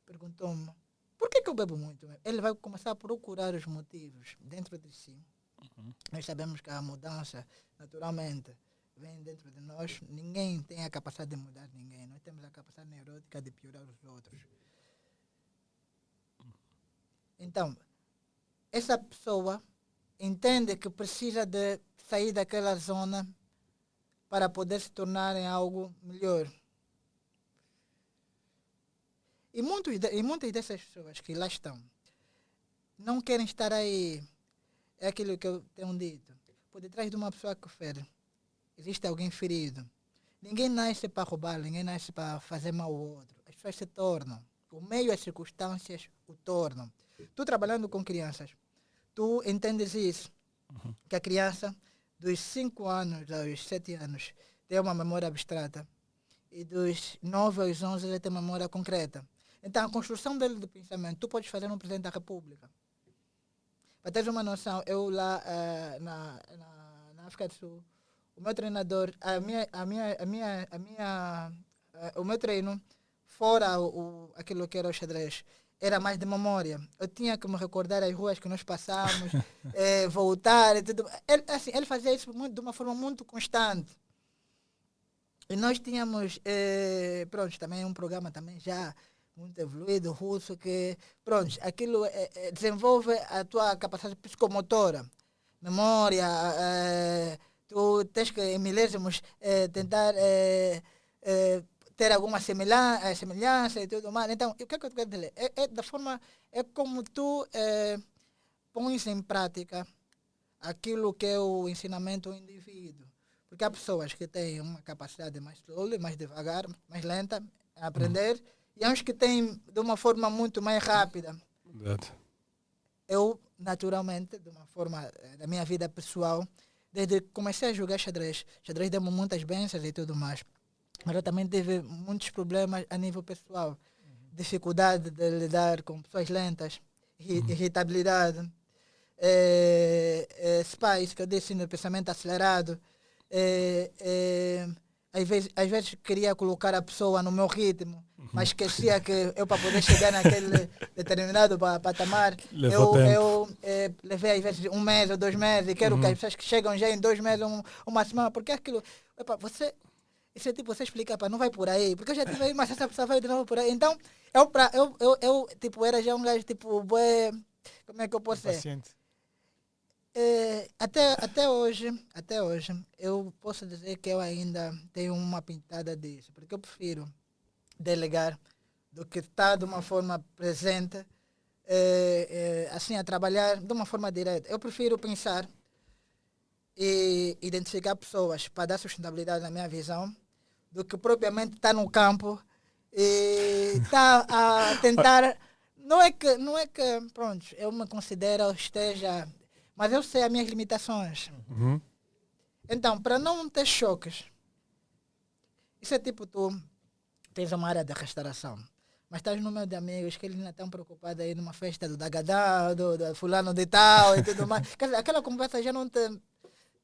perguntou-me, por que eu bebo muito? Ele vai começar a procurar os motivos dentro de si. Nós sabemos que a mudança, naturalmente, vem dentro de nós. Ninguém tem a capacidade de mudar ninguém. Nós temos a capacidade neurótica de piorar os outros. Então, essa pessoa entende que precisa de sair daquela zona para poder se tornar em algo melhor. E muitas dessas pessoas que lá estão não querem estar aí. É aquilo que eu tenho dito. Por detrás de uma pessoa que fere, existe alguém ferido. Ninguém nasce para roubar, ninguém nasce para fazer mal ao outro. As pessoas se tornam. O meio e as circunstâncias o tornam. Tu trabalhando com crianças, tu entendes isso. Que a criança, dos 5 anos aos 7 anos, tem uma memória abstrata. E dos 9 aos 11, ele tem uma memória concreta. Então, a construção dele de pensamento, tu podes fazer no Presidente da República. Para teres uma noção, eu lá na África do Sul, o meu treinador, o meu treino, fora aquilo que era o xadrez, era mais de memória. Eu tinha que me recordar as ruas que nós passamos, voltar e tudo. Ele fazia isso de uma forma muito constante. E nós tínhamos, também um programa também já muito evoluído, russo, que, aquilo desenvolve a tua capacidade psicomotora, memória, tu tens que, em milésimos, tentar ter alguma semelhança e tudo mais. Então, o que é que eu quero dizer? É como tu pões em prática aquilo que é o ensinamento ao indivíduo. Porque há pessoas que têm uma capacidade mais slowly, mais devagar, mais lenta a aprender, e há uns que têm de uma forma muito mais rápida. Verdade. Eu, naturalmente, de uma forma da minha vida pessoal, desde que comecei a jogar xadrez deu-me muitas bênçãos e tudo mais. Mas eu também tive muitos problemas a nível pessoal. Dificuldade de lidar com pessoas lentas, irritabilidade, spice, que eu disse no pensamento acelerado. Às vezes queria colocar a pessoa no meu ritmo, mas esquecia que eu, para poder chegar naquele determinado patamar, eu levei às vezes 1 mês ou 2 meses, e quero que as pessoas que chegam já em 2 meses, uma semana, porque aquilo, esse tipo, você explica, não vai por aí, porque eu já tive aí, mas essa pessoa vai de novo por aí. Então, eu era já um gajo, como é que eu posso ser? Paciente. Até hoje, eu posso dizer que eu ainda tenho uma pintada disso, porque eu prefiro delegar do que estar de uma forma presente, assim, a trabalhar de uma forma direta. Eu prefiro pensar e identificar pessoas para dar sustentabilidade na minha visão, do que propriamente estar no campo e estar a tentar. Não é que, eu me considero esteja. Mas eu sei as minhas limitações. Então, para não ter choques, isso é tipo tu tens uma área de restauração, mas estás no meio de amigos que eles ainda estão preocupados aí numa festa do Dagadá, do fulano de tal e tudo mais. Quer dizer, aquela conversa já não tem.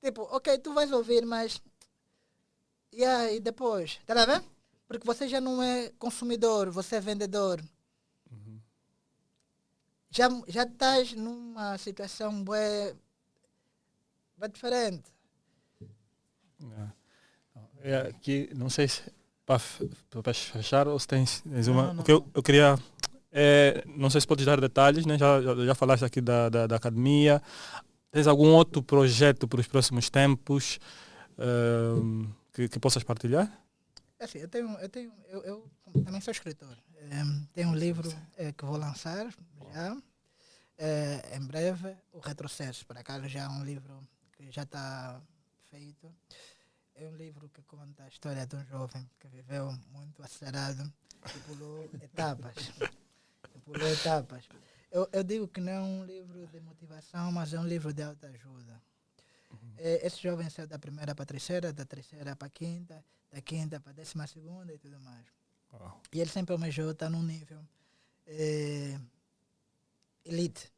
Tipo, ok, tu vais ouvir, mas. E depois? Tá a ver? Porque você já não é consumidor, você é vendedor. Já estás numa situação bem diferente. Que não sei se para fechar ou se tens uma. Não. O que eu queria. Não sei se podes dar detalhes, né? Já falaste aqui da academia. Tens algum outro projeto para os próximos tempos que possas partilhar? Assim, eu também sou escritor. Tenho um livro que vou lançar já. Em breve, o Retrocesso. Por acaso já é um livro que já está feito. É um livro que conta a história de um jovem que viveu muito acelerado e pulou etapas. Eu digo que não é um livro de motivação, mas é um livro de autoajuda. Esse jovem saiu da primeira para a terceira, da terceira para a quinta, da quinta para a 12ª e tudo mais. Uau. E ele sempre almejou estar num nível elite.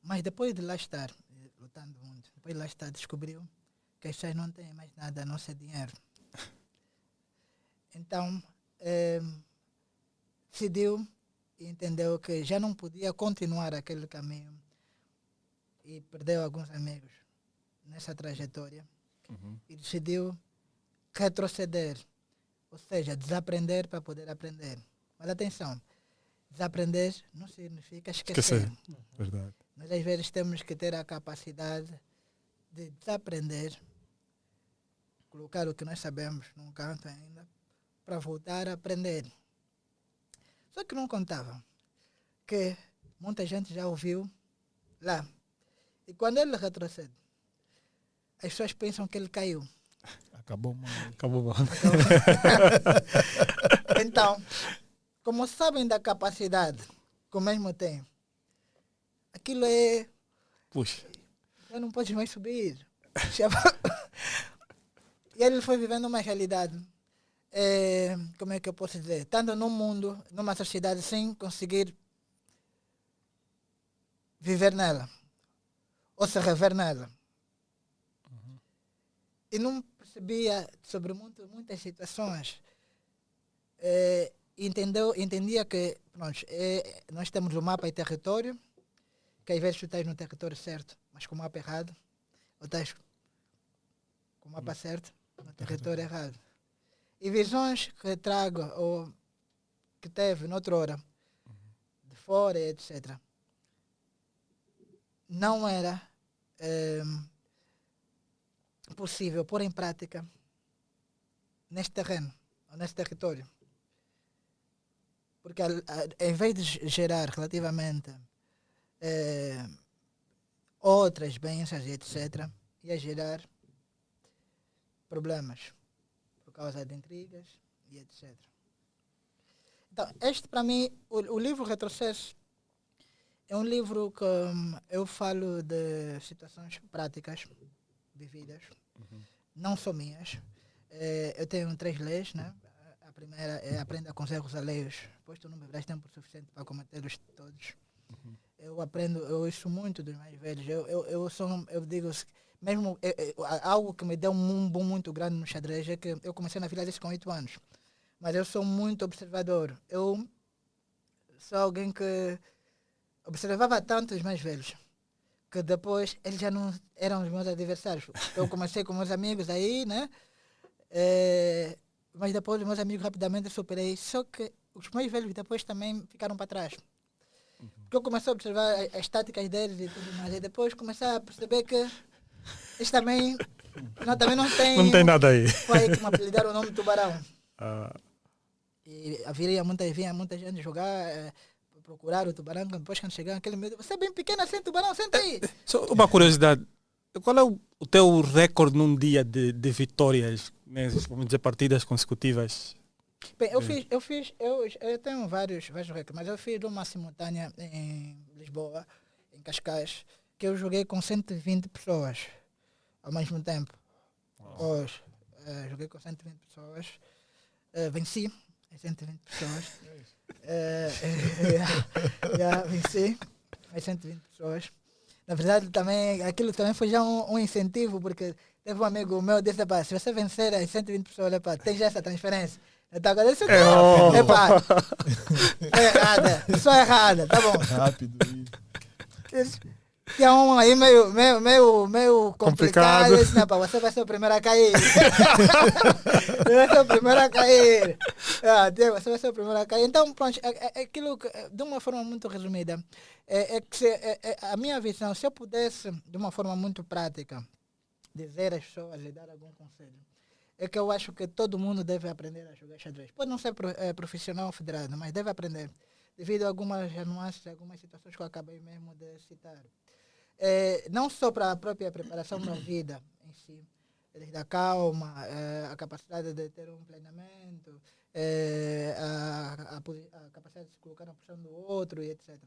Mas depois de lá estar, lutando muito, depois de lá estar, descobriu que as pessoas não têm mais nada a não ser dinheiro. Então, decidiu e entendeu que já não podia continuar aquele caminho e perdeu alguns amigos nessa trajetória e decidiu retroceder, ou seja, desaprender para poder aprender. Mas atenção, desaprender não significa esquecer. Verdade. Nós às vezes temos que ter a capacidade de desaprender, colocar o que nós sabemos num canto ainda, para voltar a aprender. Só que não contava que muita gente já ouviu lá. E quando ele retrocede, as pessoas pensam que ele caiu. Acabou mal. Acabou bom. Então, como sabem da capacidade que o mesmo tem, aquilo é... Puxa. Já não podes mais subir. E ele foi vivendo uma realidade, como é que eu posso dizer, estando num mundo, numa sociedade sem conseguir viver nela, ou se rever nela. E não percebia sobre muitas situações. Entendia que pronto, nós temos o mapa e território, que às vezes tu estás no território certo, mas com o mapa errado, ou estás com o mapa certo, no território errado. E visões que trago, ou que teve noutra hora, de fora, etc., não era possível pôr em prática neste terreno, ou neste território. Porque em vez de gerar relativamente outras bênçãos e etc., ia gerar problemas por causa de intrigas e etc. Então, este para mim, o livro Retrocesso é um livro que eu falo de situações práticas vividas, não são minhas. Eu tenho 3 leis, né? A primeira é aprenda com os erros alheios, pois tu não viverás tempo suficiente para cometê-los todos. Eu ouço muito dos mais velhos. Eu digo, mesmo algo que me deu um boom muito grande no xadrez é que eu comecei na Vila disso com 8 anos. Mas eu sou muito observador. Eu sou alguém que observava tanto os mais velhos que depois eles já não eram os meus adversários. Eu comecei com meus amigos aí, né? Mas depois os meus amigos rapidamente eu superei. Só que os mais velhos depois também ficaram para trás. Porque eu comecei a observar as táticas deles e tudo mais. E depois comecei a perceber que eles também não tem... Não tem nada aí. Foi aí que me apelidaram o nome de Tubarão. Ah, E vinha muita gente jogar, procurar o Tubarão. Depois quando chegava aquele medo, você é bem pequeno assim, Tubarão, senta aí. só uma curiosidade. Qual é o teu recorde num dia de vitórias, né, vamos dizer, partidas consecutivas? Bem, eu tenho vários recordes, mas eu fiz uma simultânea em Lisboa, em Cascais, que eu joguei com 120 pessoas ao mesmo tempo. Hoje, joguei com 120 pessoas, venci as 120 pessoas. Venci as 120 pessoas. Na verdade, aquilo também foi já um incentivo, porque teve um amigo meu que disse, se você vencer as 120 pessoas, tem já essa transferência. Então, agora isso é errada, só errada, tá bom. Rápido. Tinha um aí meio complicado. Disse, não, você vai ser o primeiro a cair. Você vai ser o primeiro a cair. Você vai ser o primeiro a cair. Então, pronto, aquilo que, de uma forma muito resumida, a minha visão, se eu pudesse, de uma forma muito prática, dizer às pessoas e dar algum conselho, é que eu acho que todo mundo deve aprender a jogar xadrez. Pode não ser profissional ou federado, mas deve aprender, devido a algumas nuances, algumas situações que eu acabei mesmo de citar. Não só para a própria preparação da vida em si, desde a calma, a capacidade de ter um planeamento, a capacidade de se colocar na posição do outro e etc.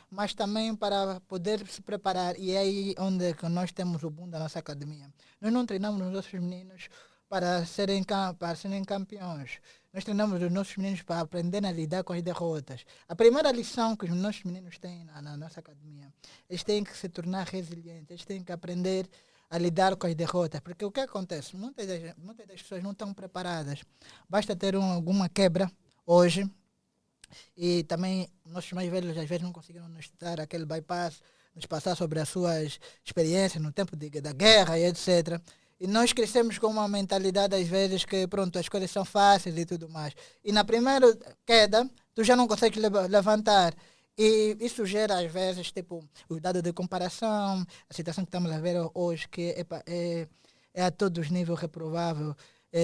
mas também para poder se preparar. E é aí onde que nós temos o boom da nossa academia. Nós não treinamos os nossos meninos para serem campeões. Nós treinamos os nossos meninos para aprender a lidar com as derrotas. A primeira lição que os nossos meninos têm na nossa academia, eles têm que se tornar resilientes, eles têm que aprender a lidar com as derrotas. Porque o que acontece? Muitas das pessoas não estão preparadas. Basta ter alguma quebra hoje, e também nossos mais velhos às vezes não conseguiram nos dar aquele bypass, nos passar sobre as suas experiências no tempo da guerra e etc. E nós crescemos com uma mentalidade às vezes que pronto, as coisas são fáceis e tudo mais. E na primeira queda, tu já não consegues levantar. E isso gera às vezes tipo os dados de comparação, a situação que estamos a ver hoje que epa, é a todos os níveis reprovável.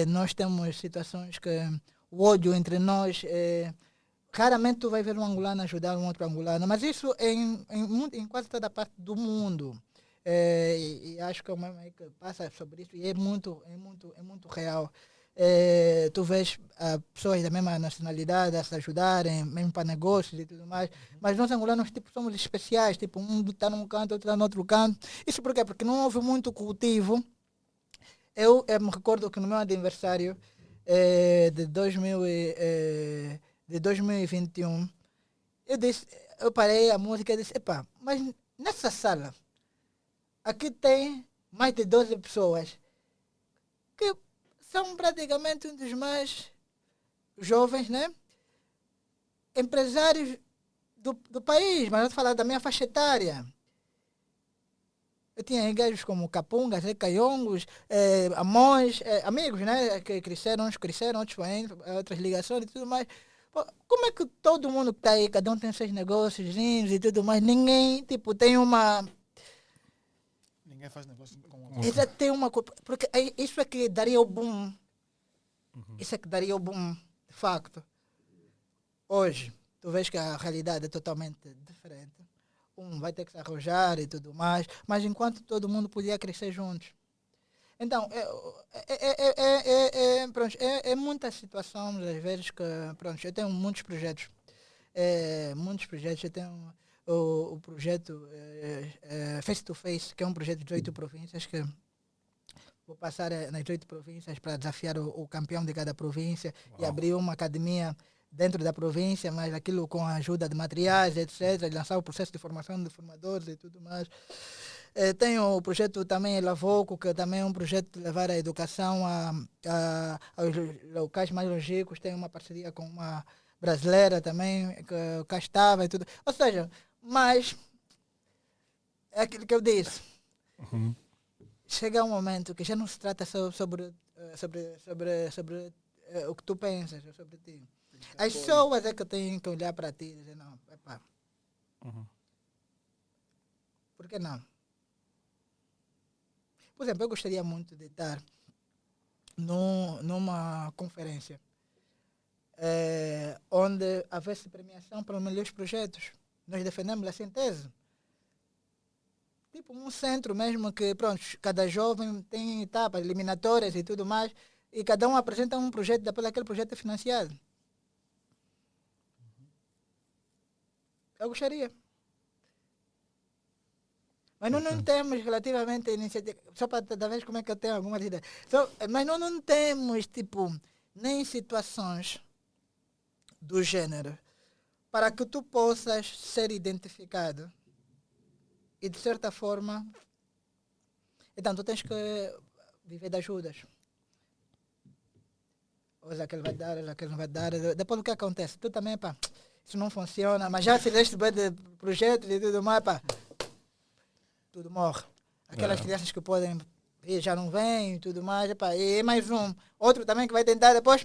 Nós temos situações que o ódio entre nós raramente tu vai ver um angolano ajudar um outro angolano, mas isso em quase toda parte do mundo. E acho que é uma mãe que passa sobre isso e é muito real. Tu vês pessoas da mesma nacionalidade a se ajudarem, mesmo para negócios e tudo mais, mas nós angolanos tipo, somos especiais, tipo, um está num canto, outro está no outro canto. Isso por quê? Porque não houve muito cultivo. Eu me recordo que no meu aniversário de 2021, eu parei a música e disse, epá, mas nessa sala, aqui tem mais de 12 pessoas que são praticamente um dos mais jovens, né? Empresários do país, mas eu estou falando da minha faixa etária. Eu tinha gajos como Capungas, Caiongos, Amões, amigos, né? Que cresceram, outros foram outras ligações e tudo mais. Pô, como é que todo mundo que está aí, cada um tem seus negócios lindos e tudo mais, ninguém, tipo, tem uma... Ninguém faz negócio com Isso tem uma... Porque isso é que daria o boom. Isso é que daria o boom, de facto. Hoje, tu vês que a realidade é totalmente diferente. Um vai ter que se arrojar e tudo mais, mas enquanto todo mundo podia crescer juntos. Então, pronto, muita situação, às vezes, que pronto, eu tenho muitos projetos. Eu tenho o projeto Face to Face, que é um projeto de 8 províncias, que vou passar nas 8 províncias para desafiar o campeão de cada província. Uau. E abrir uma academia dentro da província, mas aquilo com a ajuda de materiais, etc., lançar o processo de formação de formadores e tudo mais. Tenho o projeto também Lavoco, que também é um projeto de levar a educação aos locais mais longínquos. Tenho uma parceria com uma brasileira também, que cá estava e tudo. Ou seja, mas é aquilo que eu disse. Uhum. Chega um momento que já não se trata só sobre o que tu pensas, sobre ti. As pessoas é que têm que olhar para ti e dizer, não, epá, por que não? Por exemplo, eu gostaria muito de estar numa conferência onde houvesse premiação para os melhores projetos. Nós defendemos a síntese. Tipo um centro mesmo que, pronto, cada jovem tem etapas eliminatórias e tudo mais, e cada um apresenta um projeto, depois aquele projeto é financiado. Eu gostaria. Mas nós não temos relativamente iniciativa, só para cada vez como é que eu tenho algumas ideias. Mas nós não temos, tipo, nem situações do gênero para que tu possas ser identificado. E de certa forma, então tu tens que viver de ajudas. Hoje aquele vai dar, hoje aquele não vai dar. Depois o que acontece? Tu também, pá, isso não funciona, mas já fizeste bem de projetos e tudo mais, pá, tudo morre. Aquelas crianças que podem vir já não vêm e tudo mais, pá, e mais um. Outro também que vai tentar depois,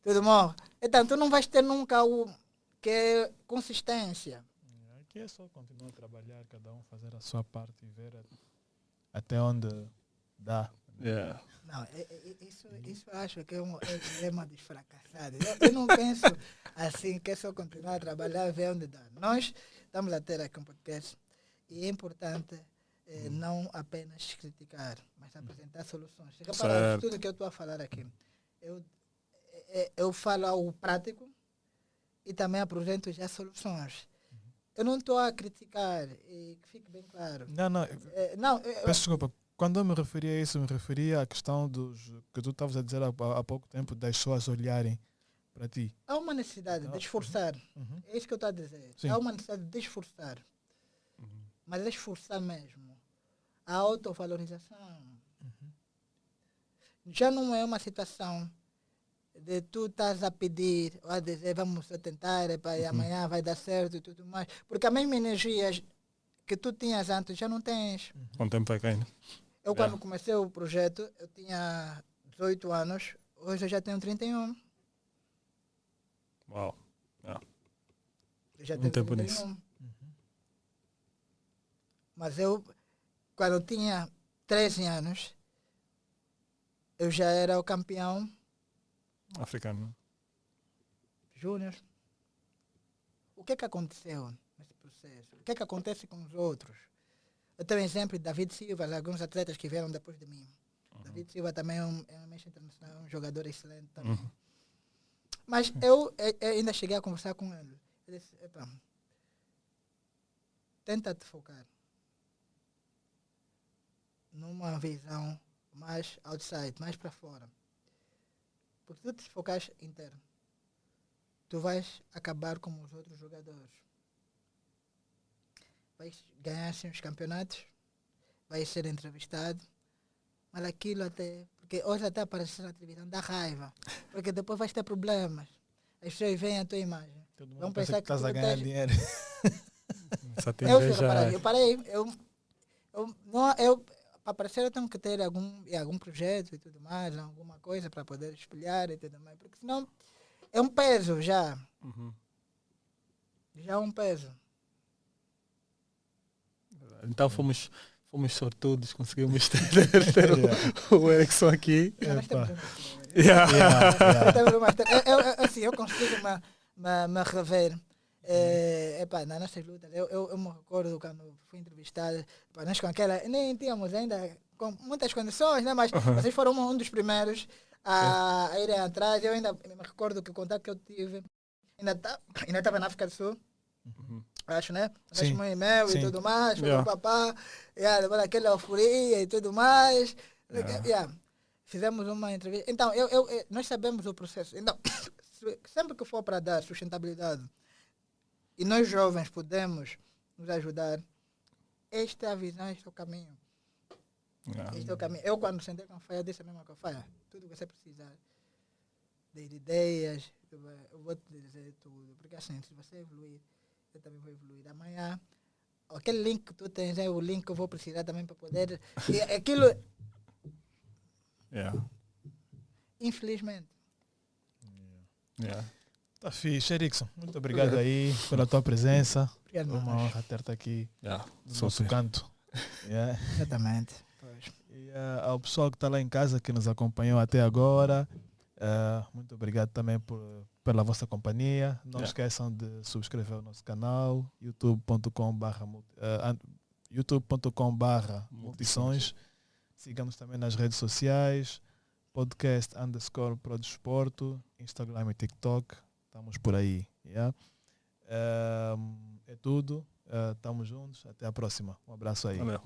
tudo morre. Então tu não vais ter nunca o que é consistência. Aqui é só continuar a trabalhar, cada um fazer a sua parte e ver até onde dá. Yeah. Não, isso eu acho que é uma desfracassada. Eu não penso assim, que é só continuar a trabalhar e ver onde dá. Nós estamos a ter aqui um podcast e é importante não apenas criticar, mas apresentar soluções. Se reparar tudo que eu estou a falar aqui, eu falo ao prático e também apresento já soluções. eu não estou a criticar, e que fique bem claro. Não, Não, peço desculpa. Quando eu me referia a isso, me referia à questão que tu estavas a dizer há pouco tempo, das pessoas olharem para ti. há uma necessidade de esforçar. Uhum. É isso que eu estou a dizer. Sim. Há uma necessidade de esforçar. Mas é esforçar mesmo. A autovalorização. Já não é uma situação de tu estás a pedir ou a dizer vamos a tentar, epa, e amanhã vai dar certo e tudo mais. Porque a mesma energia que tu tinhas antes já não tens. Com o tempo vai caindo. Eu quando comecei o projeto, eu tinha 18 anos, hoje eu já tenho 31. Uau. Eu já Um tenho tempo 31. nisso. Mas eu, quando eu tinha 13 anos, eu já era o campeão Africano. júnior. O que aconteceu nesse processo? O que acontece com os outros? Eu tenho um exemplo de David Silva, alguns atletas que vieram depois de mim. David Silva também é um mestre internacional, um jogador excelente também. Mas eu ainda cheguei a conversar com ele. Ele disse, epa, tenta te focar numa visão mais outside, mais para fora. Porque se tu te focares interno, tu vais acabar como os outros jogadores. Vais ganhar assim, os campeonatos, vais ser entrevistado, mas aquilo até, porque hoje até aparecer na televisão dá raiva, porque depois vais ter problemas. As pessoas veem a tua imagem. Todo mundo Vão pensa pensar que estás a tu ganhar tens- dinheiro. Essa Eu, tendência fico parado. já... Eu parei, para aparecer eu tenho que ter algum projeto e tudo mais, alguma coisa para poder espelhar e tudo mais, porque senão é um peso já. Já é um peso. Então fomos sortudos, conseguimos ter o Erickson aqui. Não, nós temos Epa. um parceiro. Yeah. Temos um parceiro. Assim, eu consigo me rever. Nas nossas lutas, eu me recordo quando fui entrevistado, nós com aquela, nem tínhamos ainda com muitas condições, né? Mas vocês foram um dos primeiros a irem atrás. Eu ainda me recordo que o contato que eu tive ainda estava na África do Sul, acho, né? Sim. Um e-mail Sim. e tudo mais, Yeah. papá, depois daquela euforia e tudo mais. Yeah. Yeah. Fizemos uma entrevista. Então, nós sabemos o processo. Então, sempre que for para dar sustentabilidade, e nós jovens podemos nos ajudar, esta é a visão, este é o caminho. Este é o caminho. Eu quando sentei com a Faia, disse a mesma coisa, Faia, tudo que você precisar de ideias, eu vou te dizer tudo. Porque assim, se você evoluir, eu também vou evoluir. Amanhã, aquele link que tu tens é o link que eu vou precisar também para poder... E aquilo, Yeah. infelizmente, Yeah. Tá fixe, Erickson. Muito obrigado aí pela tua presença. obrigado, Uma mano. honra ter-te aqui Yeah. no nosso canto. Yeah. Exatamente. Pois. E ao pessoal que está lá em casa, que nos acompanhou até agora, muito obrigado também pela vossa companhia. Não Yeah. esqueçam de subscrever o nosso canal, youtube.com/multisons. Sigamos também nas redes sociais, podcast_Prodesporto, Instagram e TikTok. Estamos por aí. Yeah? É tudo. Estamos juntos. Até a próxima. Um abraço aí. Valeu.